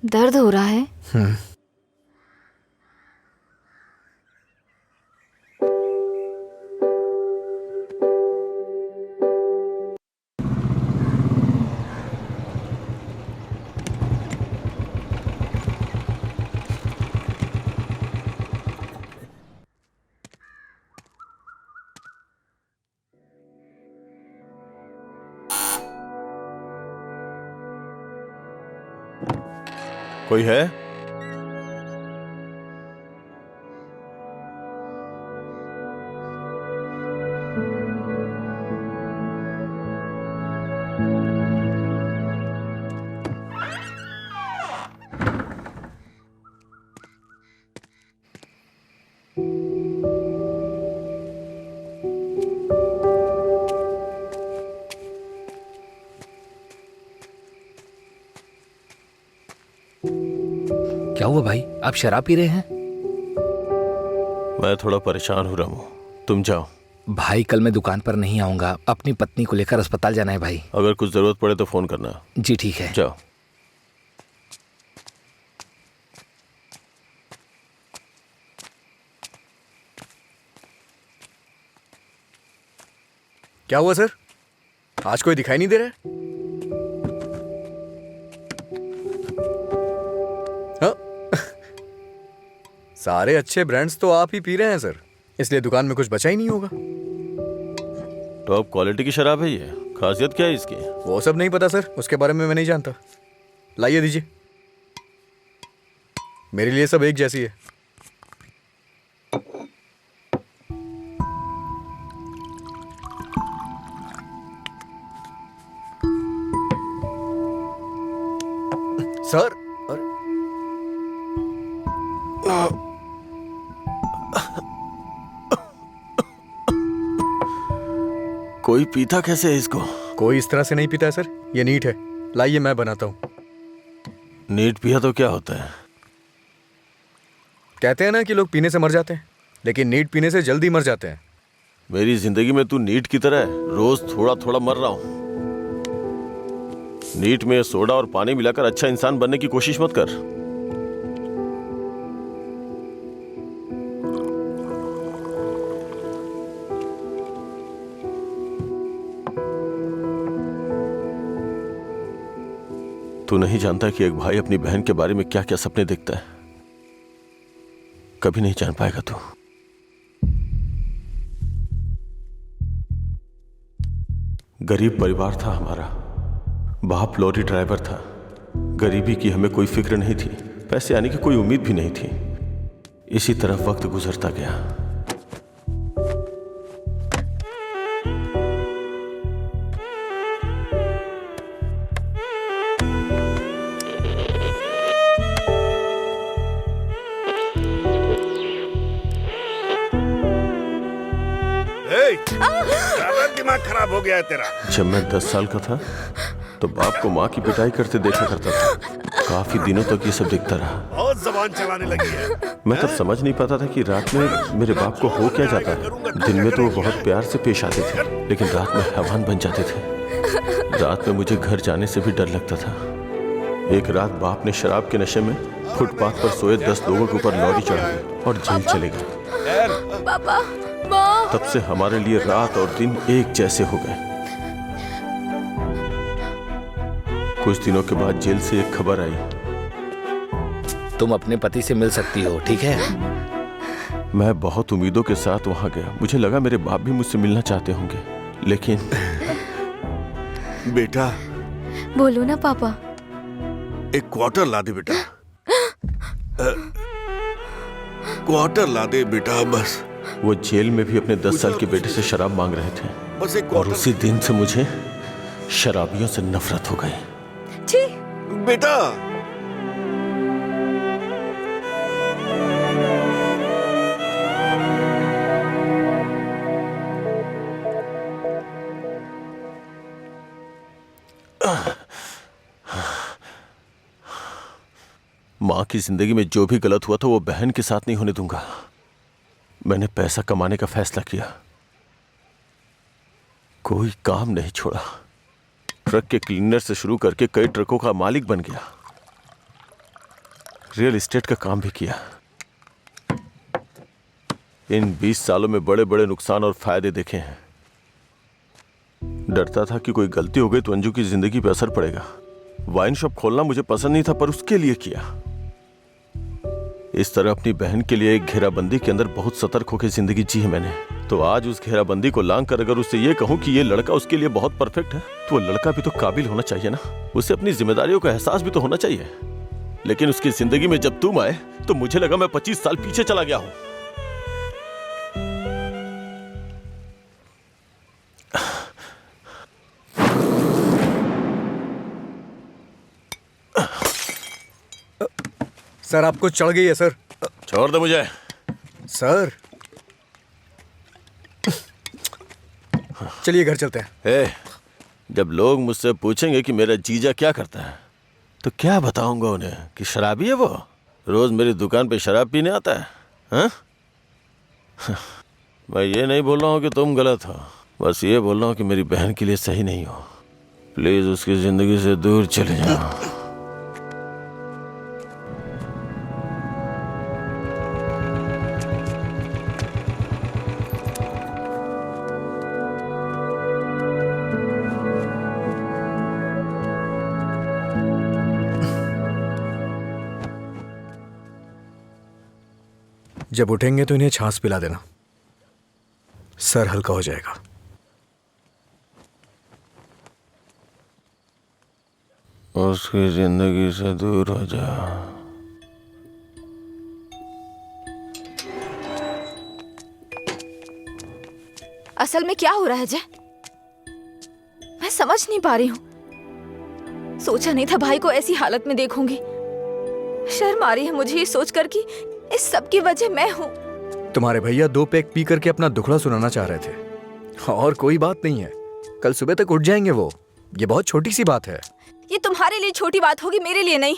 दर्द हो रहा है? कोई है? क्या हुआ भाई, आप शराब पी रहे हैं? मैं थोड़ा परेशान हो रहा हूँ, तुम जाओ। भाई कल मैं दुकान पर नहीं आऊंगा, अपनी पत्नी को लेकर अस्पताल जाना है भाई। अगर कुछ जरूरत पड़े तो फोन करना। जी ठीक है। जाओ। क्या हुआ सर, आज कोई दिखाई नहीं दे रहा है? हाँ? सारे अच्छे ब्रांड्स तो आप ही पी रहे हैं सर, इसलिए दुकान में कुछ बचा ही नहीं होगा। टॉप क्वालिटी की शराब है ये, खासियत क्या है इसकी? वो सब नहीं पता सर, उसके बारे में मैं नहीं जानता। लाइए दीजिए, मेरे लिए सब एक जैसी है। सर कोई पीता कैसे है इसको? कोई इस तरह से नहीं पीता है सर, ये नीट है। लाइए मैं बनाता हूं। नीट पिया तो क्या होता है? कहते हैं ना कि लोग पीने से मर जाते हैं, लेकिन नीट पीने से जल्दी मर जाते हैं। मेरी जिंदगी में तू नीट की तरह है, रोज थोड़ा थोड़ा मर रहा हूं। नीट में सोडा और पानी मिलाकर अच्छा इंसान बनने की कोशिश मत कर। तू नहीं जानता कि एक भाई अपनी बहन के बारे में क्या क्या सपने देखता है। कभी नहीं जान पाएगा तू। गरीब परिवार था हमारा, बाप लॉरी ड्राइवर था। गरीबी की हमें कोई फिक्र नहीं थी, पैसे आने की कोई उम्मीद भी नहीं थी। इसी तरह वक्त गुजरता गया। दिमाग खराब हो गया है तेरा। जब मैं 10 साल का था तो बाप को माँ की पिटाई करते देखा करता था। काफी दिनों तक ये सब देखता रहा। बहुत जबान चलाने लगी है। मैं तब समझ नहीं पाता था कि रात में मेरे बाप को हो क्या जाता है। दिन में तो वो बहुत प्यार से पेश आते थे, लेकिन रात में हैवान बन जाते थे। रात में मुझे घर जाने से भी डर लगता था। एक रात बाप ने शराब के नशे में फुटपाथ पर सोए 10 लोगों के ऊपर लॉरी चढ़ा दी और जेल चले गए। पापा, माँ। तब से हमारे लिए रात और दिन एक जैसे हो गए। कुछ दिनों के बाद जेल से एक खबर आई। तुम अपने पति से मिल सकती हो, ठीक है? मैं बहुत उम्मीदों के साथ वहां गया। मुझे लगा मेरे बाप भी मुझसे मिलना चाहते होंगे, लेकिन बेटा। बोलो ना पापा। एक क्वार्टर ला दे बेटा। क्वार्टर ला दे बेटा बस। वो जेल में भी अपने 10 साल के बेटे से शराब मांग रहे थे, बस एक और उसी दिन से मुझे शराबियों से नफरत हो गई। छी। बेटा। माँ की जिंदगी में जो भी गलत हुआ था वो बहन के साथ नहीं होने दूंगा। मैंने पैसा कमाने का फैसला किया, कोई काम नहीं छोड़ा। ट्रक के क्लीनर से शुरू करके कई ट्रकों का मालिक बन गया। रियल एस्टेट का काम भी किया। इन 20 सालों में बड़े बड़े नुकसान और फायदे देखे हैं। डरता था कि कोई गलती हो गई तो अंजू की जिंदगी पर असर पड़ेगा। वाइन शॉप खोलना मुझे पसंद नहीं था, पर उसके लिए किया। इस तरह अपनी बहन के लिए एक घेराबंदी के अंदर बहुत सतर्क होकर जिंदगी जी है मैंने। तो आज उस घेराबंदी को लांग कर अगर उससे ये कहूं कि ये लड़का उसके लिए बहुत परफेक्ट है, तो वो लड़का भी तो काबिल होना चाहिए ना। उसे अपनी जिम्मेदारियों का एहसास भी तो होना चाहिए। लेकिन उसकी जिंदगी में जब तुम आए तो मुझे लगा मैं 25 साल पीछे चला गया हूं। सर आपको चढ़ गई है सर। छोड़ दे मुझे। सर चलिए घर चलते हैं। जब लोग मुझसे पूछेंगे कि मेरा जीजा क्या करता है, तो क्या बताऊंगा उन्हें कि शराबी है वो? रोज मेरी दुकान पे शराब पीने आता है? हाँ? मैं ये नहीं बोल रहा हूँ कि तुम गलत हो, बस ये बोल रहा हूँ कि मेरी बहन के लिए सही नहीं हो। प्लीज उसकी जिंदगी से दूर चले जाओ। जब उठेंगे तो इन्हें छाछ पिला देना, सर हल्का हो जाएगा। उसकी जिंदगी से दूर हो जा। असल में क्या हो रहा है जय? मैं समझ नहीं पा रही हूँ। सोचा नहीं था भाई को ऐसी हालत में देखूंगी। शर्म आ रही है मुझे ये सोचकर कि इस सब की वजह मैं हूँ। तुम्हारे भैया 2 पैक पी करके अपना दुखड़ा सुनाना चाह रहे थे, और कोई बात नहीं है, कल सुबह तक उठ जाएंगे वो। ये बहुत छोटी सी बात है। ये तुम्हारे लिए छोटी बात होगी, मेरे लिए नहीं।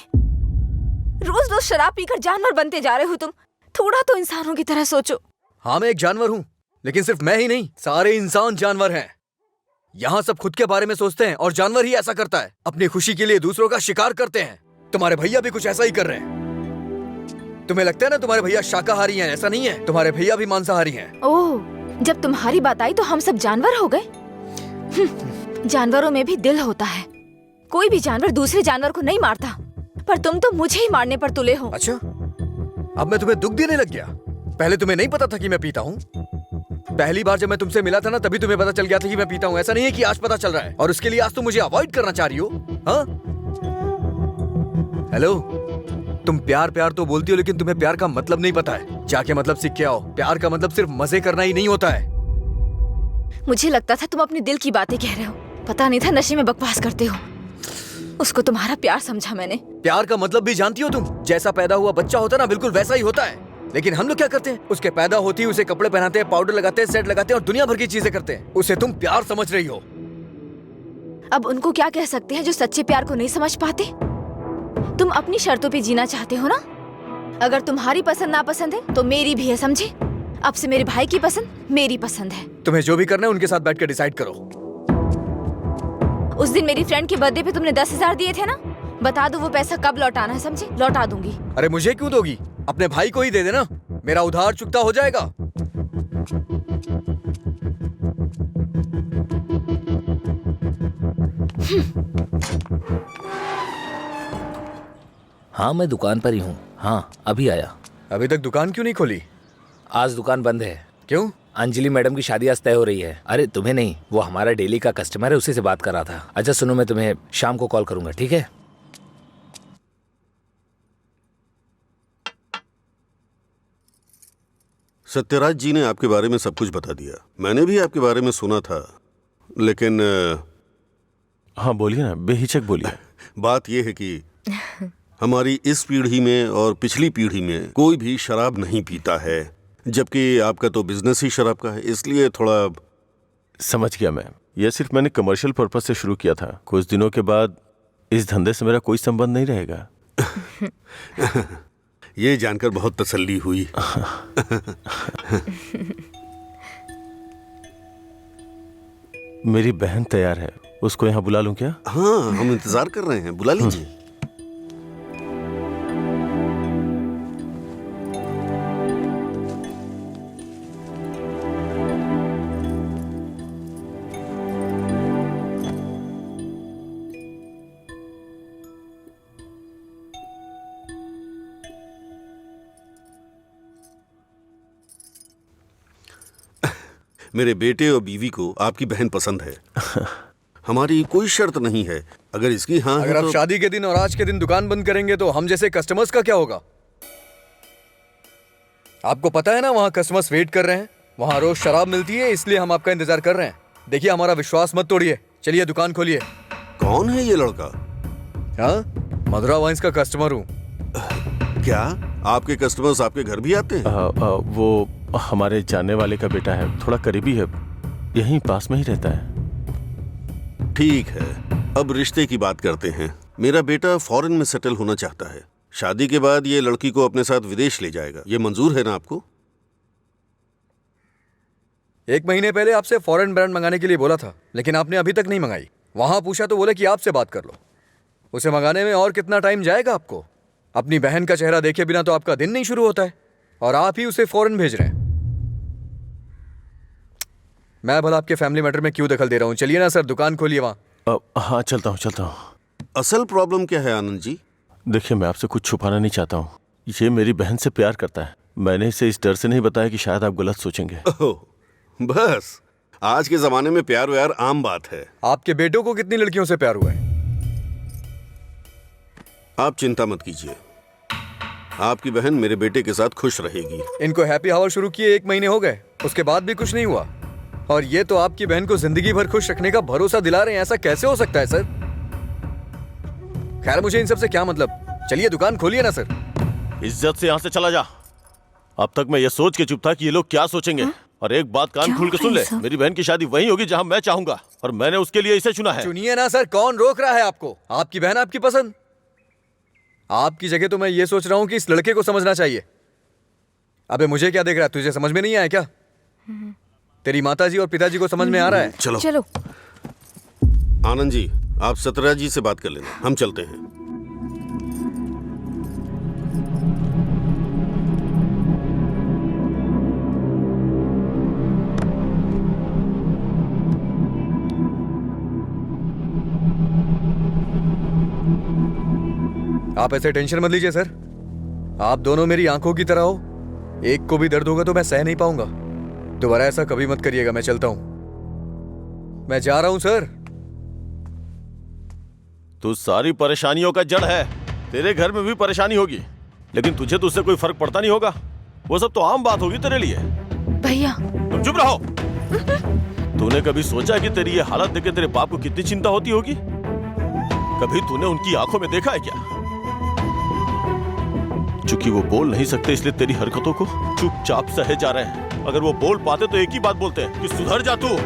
रोज रोज शराब पीकर जानवर बनते जा रहे हो तुम। थोड़ा तो इंसानों की तरह सोचो। हाँ, मैं एक जानवर हूँ, लेकिन सिर्फ मैं ही नहीं, सारे इंसान जानवर हैं। यहाँ सब खुद के बारे में सोचते हैं और जानवर ही ऐसा करता है, अपनी खुशी के लिए दूसरों का शिकार करते हैं। तुम्हारे भैया भी कुछ ऐसा ही कर रहे हैं। तुम्हें लगता है ना तुम्हारे भैया शाकाहारी हैं? ऐसा नहीं है, तुम्हारे भैया भी मांसाहारी हैं। ओह, जब तुम्हारी बात आई तो हम सब जानवर हो गए। जानवरों में भी दिल होता है। कोई भी जानवर दूसरे जानवर को नहीं मारता, पर तुम तो मुझे ही मारने पर तुले हो। अच्छा, अब मैं तुम्हें दुख देने लग गया? पहले तुम्हें नहीं पता था कि मैं पीता हूँ? पहली बार जब मैं तुमसे मिला था ना, तभी तुम्हें पता चल गया था कि मैं पीता हूँ। ऐसा नहीं है कि आज पता चल रहा है, और उसके लिए आज तुम मुझे अवॉइड करना चाह रही हो? हाँ? हेलो, तुम प्यार प्यार तो बोलती हो, लेकिन तुम्हें प्यार का मतलब नहीं पता है। जाके मतलब सीख के आओ। प्यार का मतलब सिर्फ मजे करना ही नहीं होता है। मुझे लगता था तुम अपने दिल की बातें कह रहे हो, पता नहीं था नशे में बकवास करते हो। उसको तुम्हारा प्यार समझा मैंने। प्यार का मतलब भी जानती हो तुम? जैसा पैदा हुआ बच्चा होता है ना, बिल्कुल वैसा ही होता है। लेकिन हम लोग क्या करते हैं? उसके पैदा होती है उसे कपड़े पहनाते हैं, पाउडर लगाते हैं, सेट लगाते हैं और दुनिया भर की चीजें करते हैं। उसे तुम प्यार समझ रही हो। अब उनको क्या कह सकते हैं जो सच्चे प्यार को नहीं समझ पाते? तुम अपनी शर्तों पे जीना चाहते हो ना? अगर तुम्हारी पसंद नापसंद है तो मेरी भी है, समझे? अब से मेरे भाई की पसंद मेरी पसंद है। तुम्हें जो भी करना है उनके साथ बैठ कर डिसाइड करो। उस दिन मेरी फ्रेंड के बर्थडे पे तुमने 10,000 दिए थे ना? बता दो वो पैसा कब लौटाना है, समझे? लौटा दूंगी। अरे मुझे क्यों दोगी? अपने भाई को ही दे देना, मेरा उधार चुकता हो जाएगा। हाँ, मैं दुकान पर ही हूँ। हाँ, अभी आया। अभी तक दुकान क्यों नहीं खोली? आज दुकान बंद है। क्यों? अंजलि मैडम की शादी आज तय हो रही है। अरे तुम्हें नहीं, वो हमारा डेली का कस्टमर है, उसी से बात कर रहा था। अच्छा सुनो, मैं तुम्हें शाम को कॉल करूंगा, ठीक है? सत्यराज जी ने आपके बारे में सब कुछ बता दिया। मैंने भी आपके बारे में सुना था, लेकिन हाँ बोलिए ना, बेहिचक बोलिए। बात यह है कि हमारी इस पीढ़ी में और पिछली पीढ़ी में कोई भी शराब नहीं पीता है, जबकि आपका तो बिजनेस ही शराब का है, इसलिए थोड़ा। समझ गया मैं। यह सिर्फ मैंने कमर्शियल पर्पस से शुरू किया था। कुछ दिनों के बाद इस धंधे से मेरा कोई संबंध नहीं रहेगा। ये जानकर बहुत तसल्ली हुई। मेरी बहन तैयार है, उसको यहाँ बुला लूं क्या? हाँ, हम इंतजार कर रहे हैं, बुला लीजिए। मेरे बेटे और बीवी को आपकी बहन पसंद है। हमारी कोई शर्त नहीं है। अगर इसकी हाँ अगर आप तो... शादी के दिन और आज के दिन दुकान बंद करेंगे तो हम जैसे कस्टमर्स का क्या होगा? आपको पता है ना, वहाँ कस्टमर्स वेट कर रहे हैं। वहाँ रोज शराब मिलती है, इसलिए हम आपका इंतजार कर रहे हैं। देखिए, हमारा विश्वास मत तोड़िए। चलिए दुकान खोलिए। कौन है ये लड़का? हाँ, मधुरा वाइन्स का कस्टमर हूँ। क्या आपके कस्टमर्स आपके घर भी आते हैं? वो हमारे जानने वाले का बेटा है, थोड़ा करीबी है, यहीं पास में ही रहता है। ठीक है, अब रिश्ते की बात करते हैं। मेरा बेटा फॉरेन में सेटल होना चाहता है। शादी के बाद ये लड़की को अपने साथ विदेश ले जाएगा, ये मंजूर है ना आपको? 1 महीने पहले आपसे फॉरेन ब्रांड मंगाने के लिए बोला था, लेकिन आपने अभी तक नहीं मंगाई। वहां पूछा तो बोले कि आपसे बात कर लो। उसे मंगाने में और कितना टाइम जाएगा आपको? अपनी बहन का चेहरा देखे बिना तो आपका दिन नहीं शुरू होता है, और आप ही उसे फॉरेन भेज रहे हैं। मैं भला आपके फैमिली मैटर में क्यों दखल दे रहा हूं? चलिए ना सर, दुकान खोलिए वहां। हाँ चलता हूँ। असल प्रॉब्लम क्या है आनंद जी? देखिए, मैं आपसे कुछ छुपाना नहीं चाहता हूँ। ये मेरी बहन से प्यार करता है। मैंने इसे इस डर से नहीं बताया कि शायद आप गलत सोचेंगे। ओह, बस आज के जमाने में प्यार व्यार आम बात है। आपके बेटों को कितनी लड़कियों से प्यार हुआ है? आप चिंता मत कीजिए, आपकी बहन मेरे बेटे के साथ खुश रहेगी। इनको हैप्पी हावर शुरू किए 1 महीने हो गए, उसके बाद भी कुछ नहीं हुआ, और ये तो आपकी बहन को जिंदगी भर खुश रखने का भरोसा दिला रहे हैं। ऐसा कैसे हो सकता है सर? खैर, मुझे इन सब से क्या मतलब। चलिए दुकान खोलिए ना सर। इज्जत से यहाँ से चला जा। अब तक मैं ये सोच के चुप था कि ये लोग क्या सोचेंगे। और एक बात कान खोल के सुन ले, मेरी बहन की शादी वहीं होगी जहाँ मैं चाहूंगा, और मैंने उसके लिए इसे चुना है। चुनिए ना सर, कौन रोक रहा है आपको? आपकी बहन, आपकी पसंद। आपकी जगह तो मैं ये सोच रहा हूँ कि इस लड़के को समझना चाहिए। अबे मुझे क्या देख रहा है? तुझे समझ में नहीं आया क्या? तेरी माताजी और पिताजी को समझ में आ रहा है? चलो। आनंद जी, आप सतरा जी से बात कर लेना, हम चलते हैं। आप ऐसे टेंशन मत लीजिए सर। आप दोनों मेरी आंखों की तरह हो। एक को भी दर्द होगा तो मैं सह नहीं पाऊंगा। दोबारा ऐसा कभी मत करिएगा। मैं चलता हूं, मैं जा रहा हूं सर। तू सारी परेशानियों का जड़ है। तेरे घर में भी परेशानी होगी, लेकिन तुझे तो उससे कोई फर्क पड़ता नहीं होगा। वो सब तो आम बात होगी तेरे लिए। भैया, तुम चुप रहो। तूने कभी सोचा कि तेरी ये हालत देख के तेरे बाप को कितनी चिंता होती होगी? कभी तूने उनकी आंखों में देखा है क्या? चूंकि वो बोल नहीं सकते, इसलिए तेरी हरकतों को चुपचाप सहे जा रहे हैं। अगर वो बोल पाते तो एक ही बात बोलते हैं कि सुधर जा तू।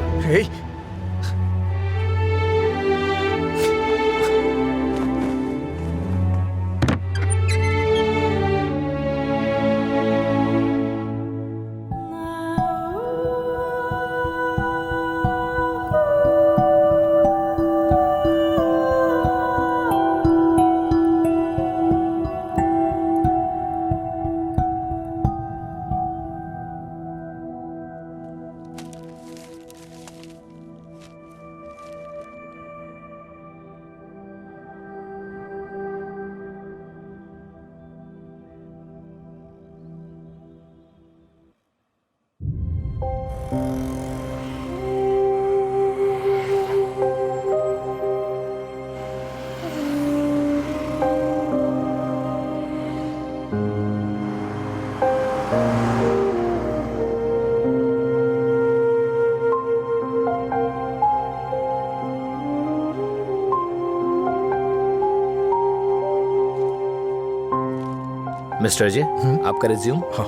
मिस्टर जी, आपका रिज्यूम। हाँ।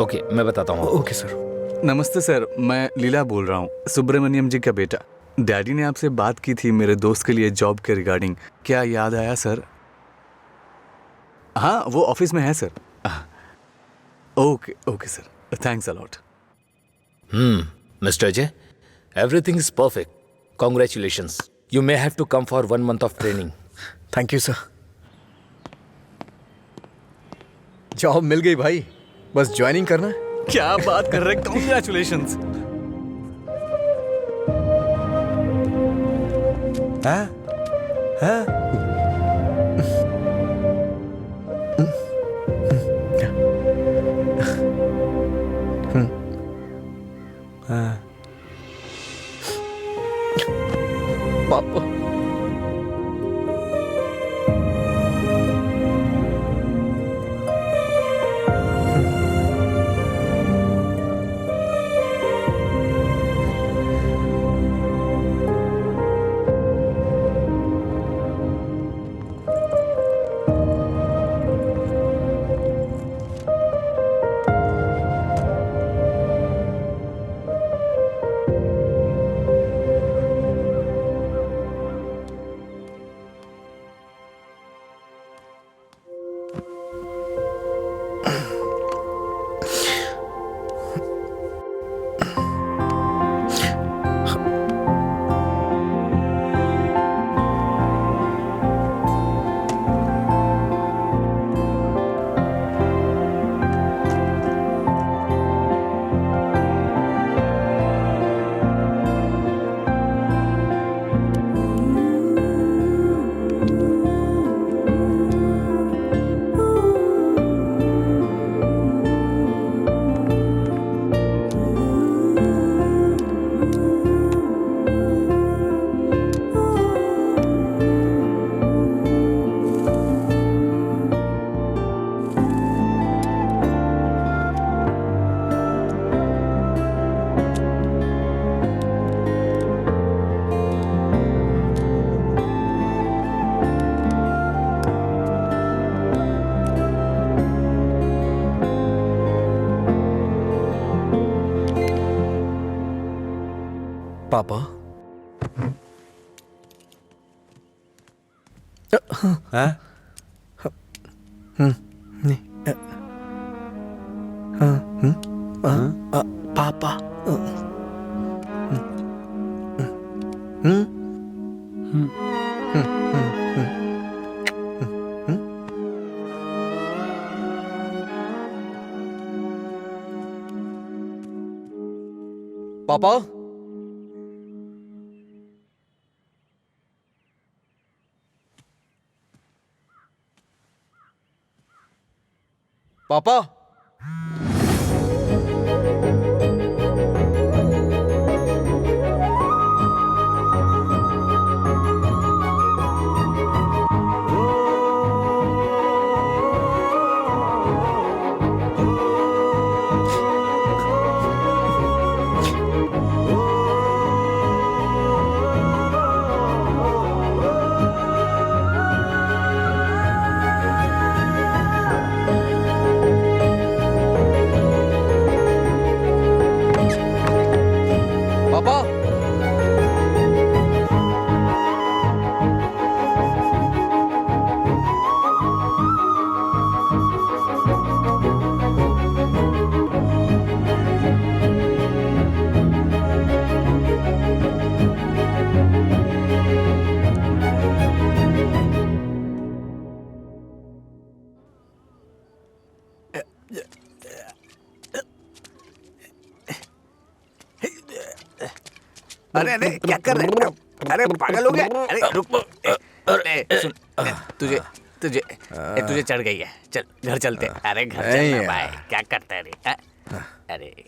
ओके, मैं बताता हूँ। Okay sir. नमस्ते सर, मैं लीला बोल रहा हूँ, सुब्रमण्यम जी का बेटा। डैडी ने आपसे बात की थी मेरे दोस्त के लिए जॉब के रिगार्डिंग। क्या याद आया सर? हाँ, वो ऑफिस में है sir. Okay okay sir, thanks a lot. Mister J, everything is perfect. Congratulations. You may have to come for 1 month of training. Thank you sir. Job मिल गई भाई, बस ज्वाइनिंग करना है। क्या बात कर रहे हैं, कॉन्ग्रेचुलेशंस। हाँ? हाँ? पापा, पापा। हाँ? पापा। पापा। पापा। पापा। अरे अरे क्या कर रहे हो? अरे पागल हो गया? अरे रुक। अरे सुन, तुझे तुझे तुझे चढ़ गई है। चल घर चलते। अरे घर चलना भाई, क्या करता है रे? अरे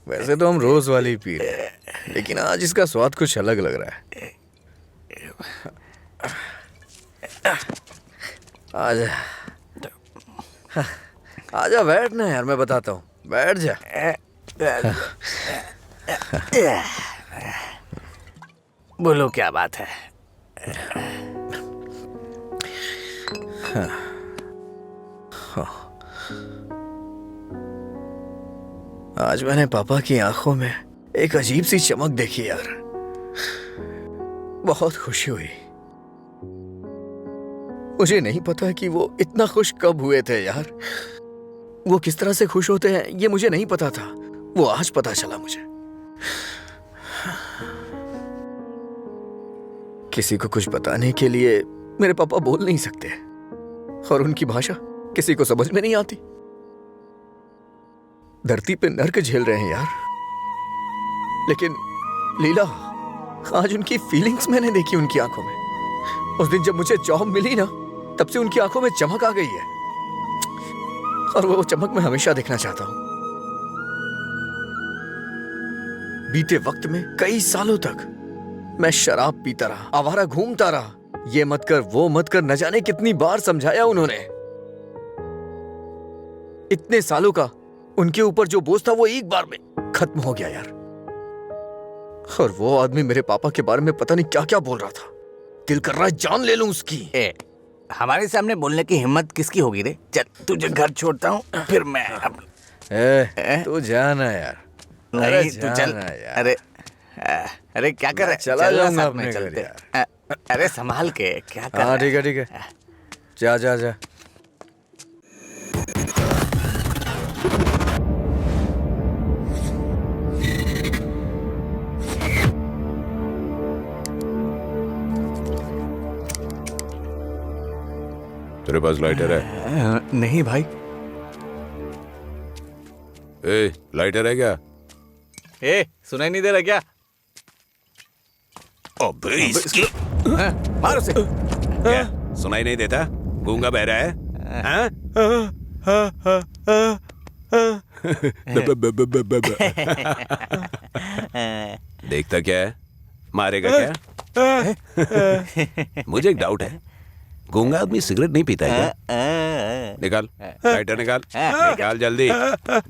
वैसे तो हम रोज वाली ही पी रहे हैं, लेकिन आज इसका स्वाद कुछ अलग लग रहा है। आजा आजा, बैठ ना यार, मैं बताता हूँ, बैठ जा। बोलो क्या बात है? आज मैंने पापा की आंखों में एक अजीब सी चमक देखी यार, बहुत खुशी हुई। मुझे नहीं पता कि वो इतना खुश कब हुए थे यार। वो किस तरह से खुश होते हैं ये मुझे नहीं पता था, वो आज पता चला मुझे। किसी को कुछ बताने के लिए मेरे पापा बोल नहीं सकते, और उनकी भाषा किसी को समझ में नहीं आती। धरती पे नर्क झेल रहे हैं यार, लेकिन लीला, आज उनकी फीलिंग्स मैंने देखी उनकी आंखों में। उस दिन जब मुझे जॉब मिली ना, तब से उनकी आंखों में चमक आ गई है, और वो चमक मैं हमेशा देखना चाहता हूं। बीते वक्त में कई सालों तक मैं शराब पीता रहा, आवारा घूमता रहा, ये मत कर वो मत कर, न जाने कितनी बार समझाया उन्होंने। इतने सालों का उनके ऊपर जो बोझ था वो एक बार में खत्म हो गया यार। और वो आदमी मेरे पापा के बारे में पता नहीं क्या क्या बोल रहा था। दिल कर रहा है जान ले लूं उसकी। हमारे सामने बोलने की हिम्मत किसकी होगी रे? चल तुझे घर छोड़ता हूँ, फिर मैं तू जाना यार। नहीं तू चल यार। अरे अरे क्या कर रहा है? चला जाऊंगा साथ अपने में घर चलते। यार। अरे संभाल के क्या कर रहा हाँ है? ठीक है, जा जा जा। तेरे पास लाइटर है? नहीं भाई। ए, लाइटर है क्या? ए, सुनाई नहीं दे रहा क्या? अबे इसकी मार उसे। क्या सुनाई नहीं देता? गूंगा बहरा है? हाँ? देखता क्या है? मारेगा क्या? मुझे एक डाउट है, गूंगा आदमी सिगरेट नहीं पीता है क्या? निकाल लाइटर, निकाल निकाल जल्दी।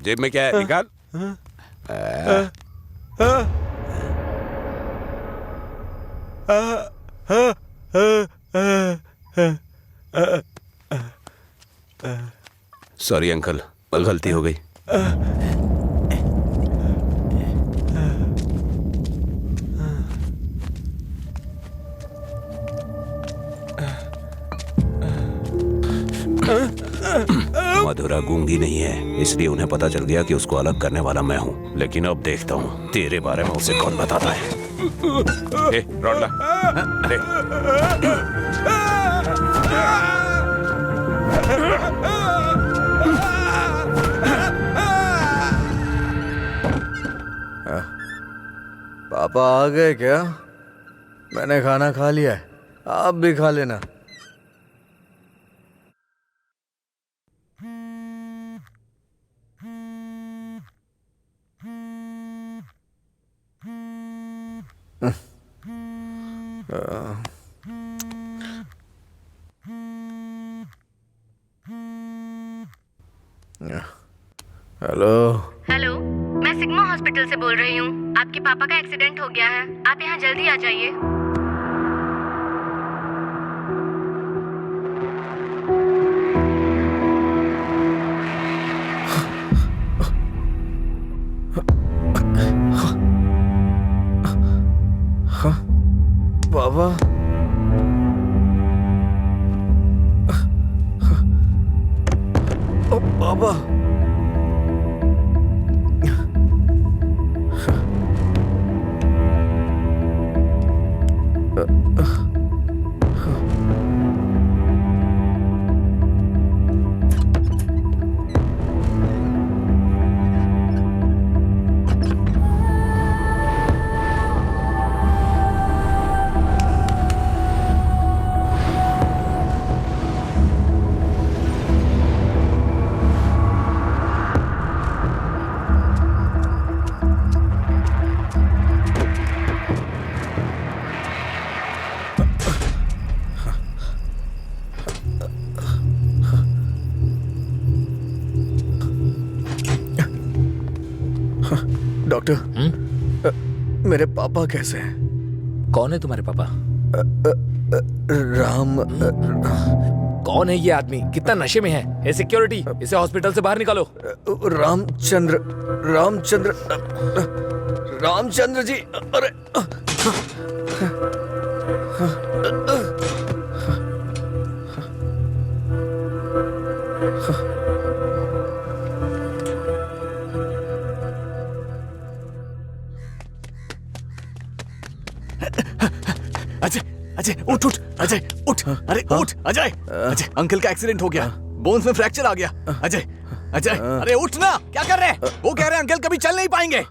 जेब में क्या है? निकाल। सॉरी अंकल, गलती हो गई। मधुरा गूंगी नहीं है, इसलिए उन्हें पता चल गया कि उसको अलग करने वाला मैं हूँ। लेकिन अब देखता हूँ तेरे बारे में उसे कौन बताता है। ए, रॉड ला। ले। पापा आ गए क्या? मैंने खाना खा लिया है, आप भी खा लेना। हेलो। हेलो, मैं सिग्मा हॉस्पिटल से बोल रही हूँ। आपके पापा का एक्सीडेंट हो गया है, आप यहाँ जल्दी आ जाइए। बाबा, बाबा, डॉक्टर, मेरे पापा कैसे हैं? कौन है तुम्हारे पापा? राम। कौन है ये आदमी? कितना नशे में है? ये सिक्योरिटी, इसे हॉस्पिटल से बाहर निकालो। रामचंद्र, रामचंद्र, रामचंद्र जी। अरे अजय, अजय उठ उठ, अजय उठ, अरे उठ अजय। अजय, अंकल का एक्सीडेंट हो गया, बोन्स में फ्रैक्चर आ गया। अजय, अजय, अरे उठ ना, क्या कर रहे हैं? वो कह रहे हैं अंकल कभी चल नहीं पाएंगे।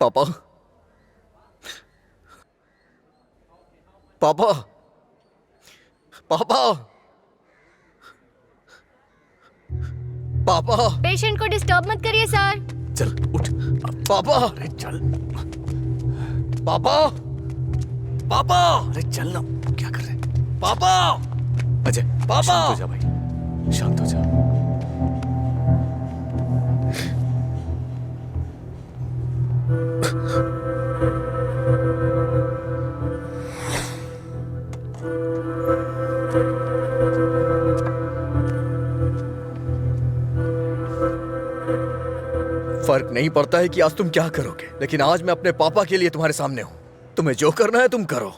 पापा, पापा, पापा, पापा। पेशेंट को डिस्टर्ब मत करिए सर। चल उठ पापा, अरे चल पापा, पापा, अरे चल ना, क्या कर रहे हैं? पापा, अजय पापा। शांत हो जा भाई, शांत हो जा। फर्क नहीं पड़ता है कि आज तुम क्या करोगे, लेकिन आज मैं अपने पापा के लिए तुम्हारे सामने हूं। तुम्हें जो करना है तुम करो।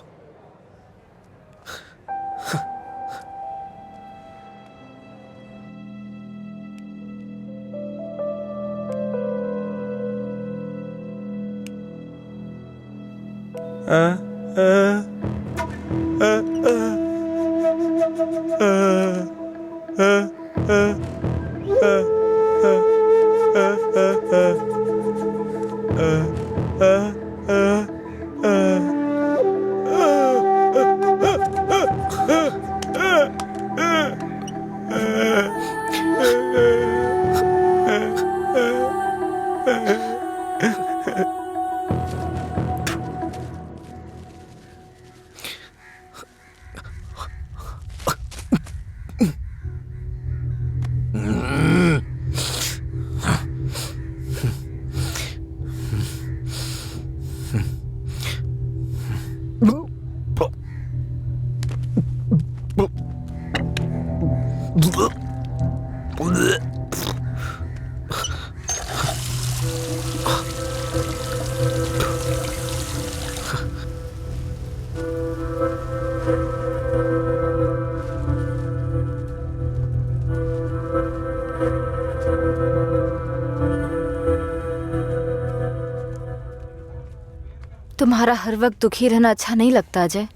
तुम्हारा हर वक्त दुखी रहना अच्छा नहीं लगता अजय।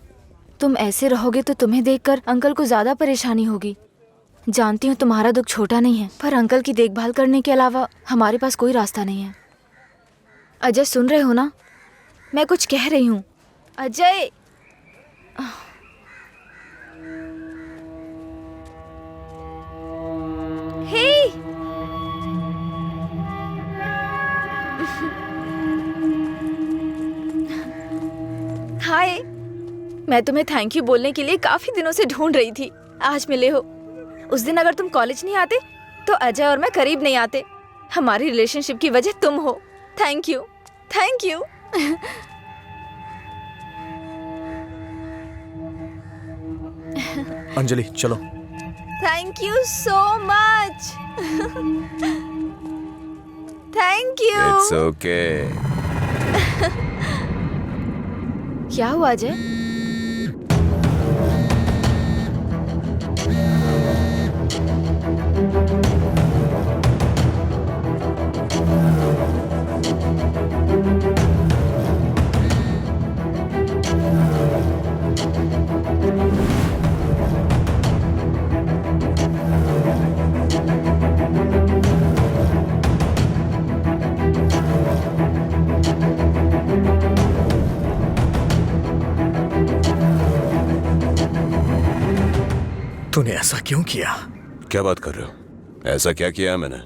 तुम ऐसे रहोगे तो तुम्हें देखकर अंकल को ज्यादा परेशानी होगी। जानती हूँ तुम्हारा दुख छोटा नहीं है, पर अंकल की देखभाल करने के अलावा हमारे पास कोई रास्ता नहीं है। अजय सुन रहे हो ना? मैं कुछ कह रही हूँ। अजय हे हाय, मैं तुम्हें थैंक यू बोलने के लिए काफी दिनों से ढूंढ रही थी। आज मिले हो। उस दिन अगर तुम कॉलेज नहीं आते तो अजय और मैं करीब नहीं आते। हमारी रिलेशनशिप की वजह तुम हो। Thank you, thank you. Anjali चलो। Thank you so much. Thank you. It's okay. क्या हुआ अजय? तूने ऐसा क्यों किया? क्या बात कर रहे हो? ऐसा क्या किया है मैंने?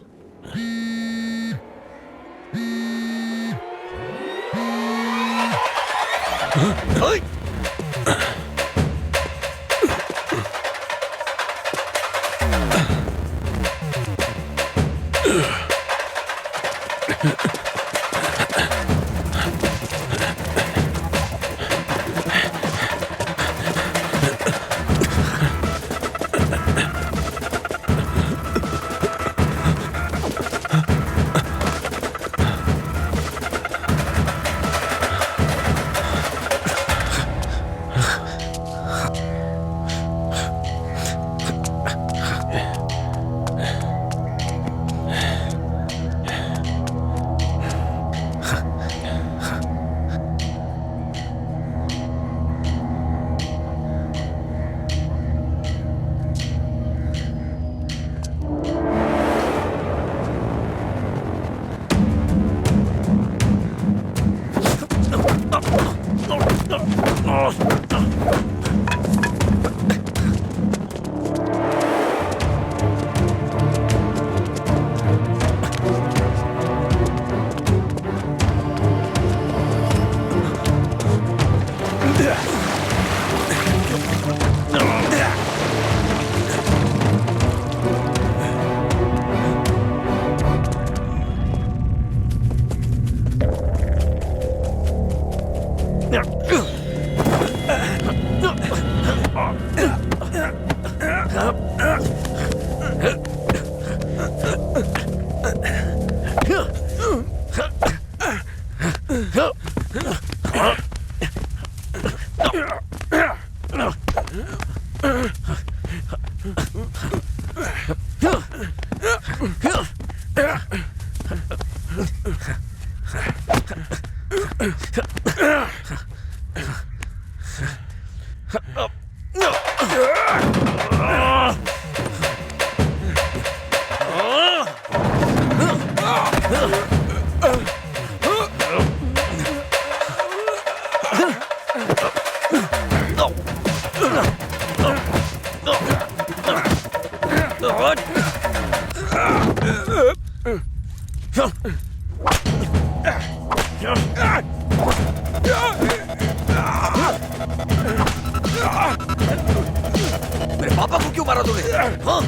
मेरे पापा को क्यों मारा तूने? हाँ?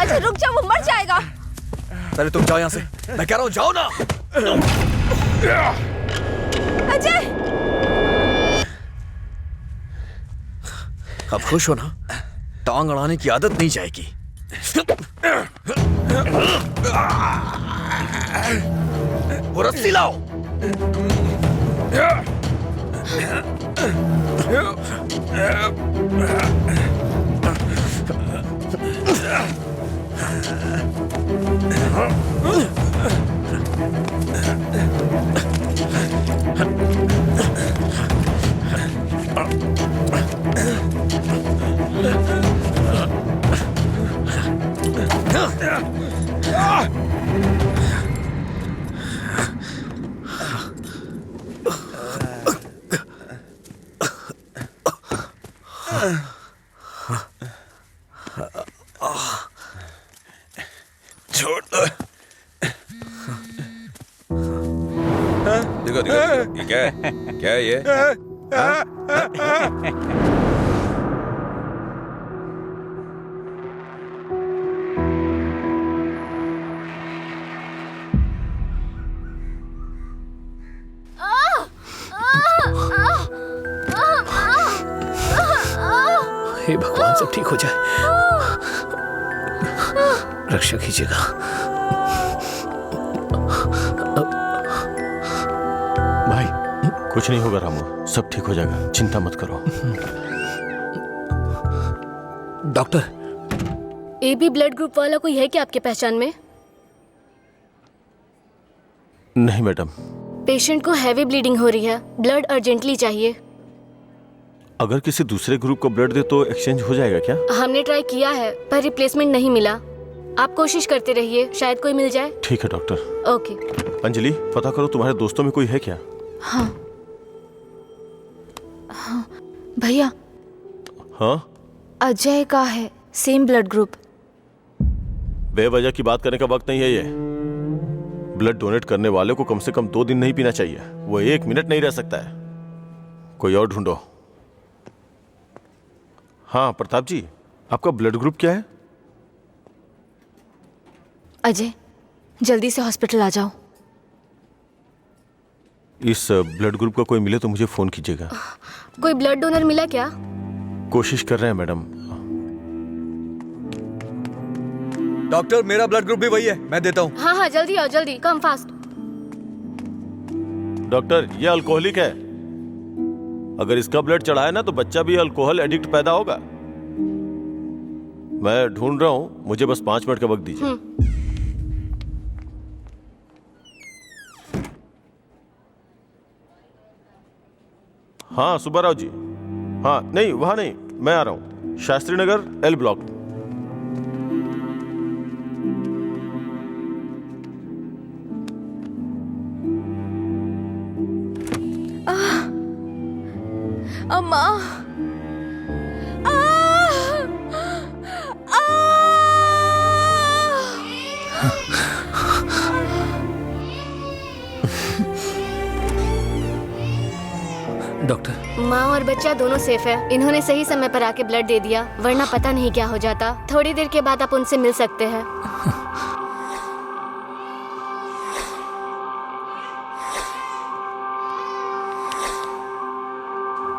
अजय रुक जा, वो मर जाएगा। पहले तुम जाओ यहाँ से, मैं कह रहा हूँ जाओ ना। अजय, अब खुश हो ना? टांग अड़ाने की आदत नहीं जाएगी। वो रस्सी लाओ। छोड़ दो। देखो देखो ये क्या है? क्या है ये? हे भगवान, सब ठीक हो जाए। रक्षा कीजिएगा। भाई कुछ नहीं होगा रामू, सब ठीक हो जाएगा, चिंता मत करो। डॉक्टर, एबी ब्लड ग्रुप वाला कोई है क्या आपके पहचान में? नहीं मैडम। पेशेंट को हैवी ब्लीडिंग हो रही है, ब्लड अर्जेंटली चाहिए। अगर किसी दूसरे ग्रुप को ब्लड दे तो एक्सचेंज हो जाएगा क्या? हमने ट्राई किया है पर रिप्लेसमेंट नहीं मिला। आप कोशिश करते रहिए, शायद कोई मिल जाए। ठीक है डॉक्टर। ओके। अंजलि, पता करो तुम्हारे दोस्तों में कोई है क्या? हाँ हाँ भैया, हाँ अजय का है सेम ब्लड ग्रुप। बेवजह की बात करने का वक्त नहीं है ये। ब्लड डोनेट करने वाले को कम से कम 2 दिन नहीं पीना चाहिए, वो 1 मिनट नहीं रह सकता है। कोई और ढूंढो। हाँ प्रताप जी, आपका ब्लड ग्रुप क्या है? अजय, जल्दी से हॉस्पिटल आ जाओ। इस ब्लड ग्रुप का कोई मिले तो मुझे फोन कीजिएगा। कोई ब्लड डोनर मिला क्या? कोशिश कर रहे हैं मैडम। डॉक्टर, मेरा ब्लड ग्रुप भी वही है, मैं देता हूँ। हाँ हाँ जल्दी आओ, जल्दी कम फास्ट। डॉक्टर, ये अल्कोहलिक है, अगर इसका ब्लड चढ़ाए ना तो बच्चा भी अल्कोहल एडिक्ट पैदा होगा। मैं ढूंढ रहा हूँ, मुझे बस 5 मिनट का वक्त दीजिए। हाँ सुब्बाराव जी। हाँ नहीं, वहां नहीं, मैं आ रहा हूँ, शास्त्री नगर एल ब्लॉक। अम्मा, डॉक्टर, माँ और बच्चा दोनों सेफ है। इन्होंने सही समय पर आके ब्लड दे दिया, वरना पता नहीं क्या हो जाता। थोड़ी देर के बाद आप उनसे मिल सकते हैं।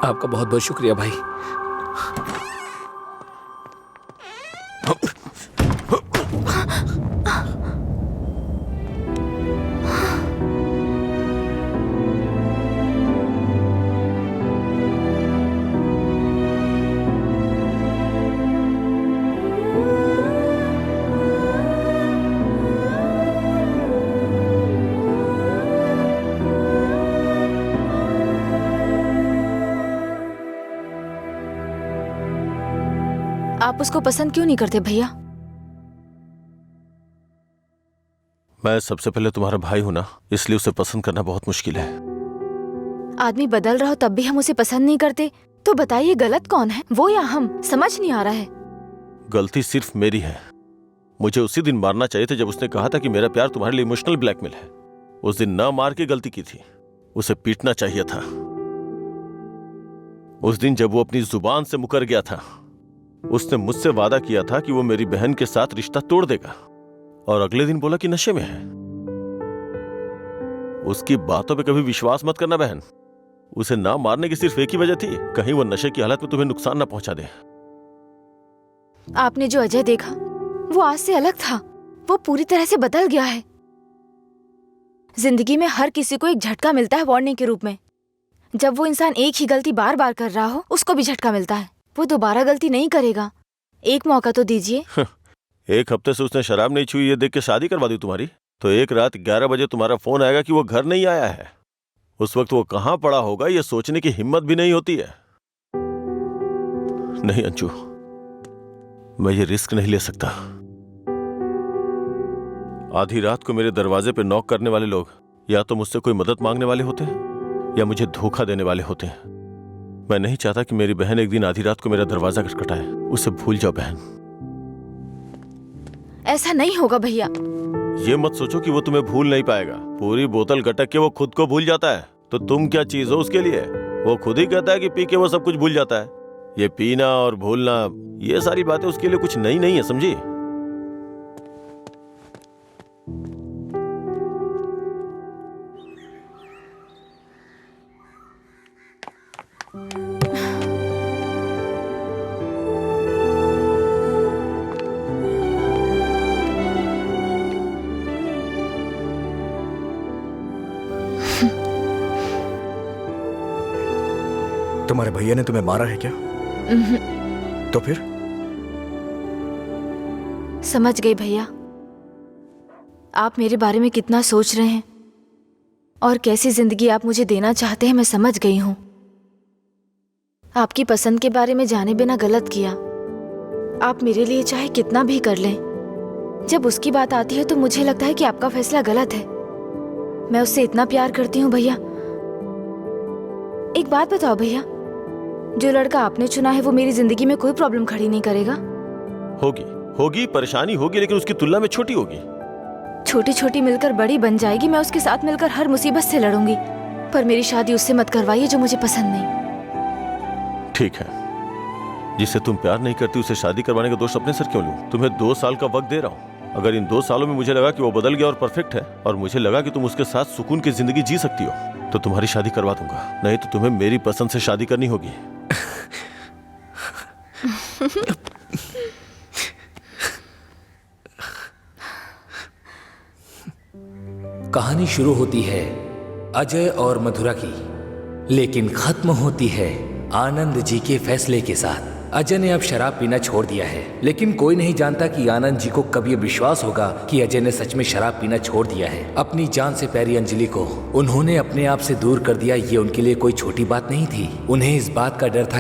आपका बहुत बहुत शुक्रिया भाई। आप उसको पसंद क्यों नहीं करते भैया? मैं सबसे पहले तुम्हारा भाई हूं ना, इसलिए उसे पसंद करना बहुत मुश्किल है। आदमी बदल रहा हो तब भी हम उसे पसंद नहीं करते, तो बताइए गलत कौन है, वो या हम? समझ नहीं आ रहा है। गलती सिर्फ मेरी है। मुझे उसी दिन मारना चाहिए था जब उसने कहा था कि मेरा प्यार तुम्हारे लिए इमोशनल ब्लैकमेल है। उस दिन ना मार के गलती की थी, उसे पीटना चाहिए था। उस दिन जब वो अपनी जुबान से मुकर गया था, उसने मुझसे वादा किया था कि वो मेरी बहन के साथ रिश्ता तोड़ देगा, और अगले दिन बोला कि नशे में है। उसकी बातों पे कभी विश्वास मत करना बहन। उसे ना मारने की सिर्फ एक ही वजह थी, कहीं वो नशे की हालत में तुम्हें नुकसान ना पहुंचा दे। आपने जो अजय देखा वो आज से अलग था, वो पूरी तरह से बदल गया है। जिंदगी में हर किसी को एक झटका मिलता है वार्निंग के रूप में। जब वो इंसान एक ही गलती बार बार कर रहा हो, उसको भी झटका मिलता है। वो दोबारा गलती नहीं करेगा, एक मौका तो दीजिए। एक हफ्ते से उसने शराब नहीं छुई, ये देख के शादी करवा दी तुम्हारी। तो एक रात 11 बजे तुम्हारा फोन आएगा कि वो घर नहीं आया है। उस वक्त वो कहां पड़ा होगा ये सोचने की हिम्मत भी नहीं होती है। नहीं अंशु, मैं ये रिस्क नहीं ले सकता। आधी रात को मेरे दरवाजे पे नॉक करने वाले लोग या तो मुझसे कोई मदद मांगने वाले होते हैं या मुझे धोखा देने वाले होते हैं। मैं नहीं चाहता कि मेरी बहन एक दिन आधी रात को मेरा दरवाजा खटखटाए। उसे भूल जाओ बहन। ऐसा नहीं होगा भैया। ये मत सोचो कि वो तुम्हें भूल नहीं पाएगा। पूरी बोतल गटक के वो खुद को भूल जाता है, तो तुम क्या चीज हो उसके लिए? वो खुद ही कहता है कि पी के वो सब कुछ भूल जाता है। ये पीना और भूलना, ये सारी बातें उसके लिए कुछ नई नहीं है, समझी? तुम्हारे भैया ने तुम्हें मारा है क्या? तो फिर? समझ गई भैया, आप मेरे बारे में कितना सोच रहे हैं और कैसी जिंदगी आप मुझे देना चाहते हैं, मैं समझ गई हूं। आपकी पसंद के बारे में जाने बिना गलत किया। आप मेरे लिए चाहे कितना भी कर लें, जब उसकी बात आती है तो मुझे लगता है कि आपका फैसला गलत है। मैं उससे इतना प्यार करती हूँ भैया। एक बात बताओ भैया, जो लड़का आपने चुना है वो मेरी जिंदगी में कोई प्रॉब्लम खड़ी नहीं करेगा? होगी परेशानी होगी, लेकिन उसकी तुलना में छोटी होगी। छोटी छोटी मिलकर बड़ी बन जाएगी। मैं उसके साथ मिलकर हर मुसीबत से लड़ूंगी, पर मेरी शादी उससे मत करवाइए जो मुझे पसंद नहीं। ठीक है, जिससे तुम प्यार नहीं करती उसे शादी करवाने का दोष अपने सर क्यों लूं? तुम्हें 2 साल का वक्त दे रहा हूं। अगर इन 2 सालों में मुझे लगा कि वो बदल गया और परफेक्ट है, और मुझे लगा कि तुम उसके साथ सुकून की जिंदगी जी सकती हो, तो तुम्हारी शादी करवा दूंगा। नहीं तो तुम्हें मेरी पसंद से शादी करनी होगी। कहानी शुरू होती है अजय और मधुरा की, लेकिन खत्म होती है आनंद जी के फैसले के साथ। अजय ने अब शराब पीना छोड़ दिया है, लेकिन कोई नहीं जानता कि आनंद जी को कब ये विश्वास होगा कि अजय ने सच में शराब पीना छोड़ दिया है। अपनी जान से प्यारी अंजलि को उन्होंने अपने आप से दूर कर दिया, ये उनके लिए कोई छोटी बात नहीं थी। उन्हें इस बात का डर था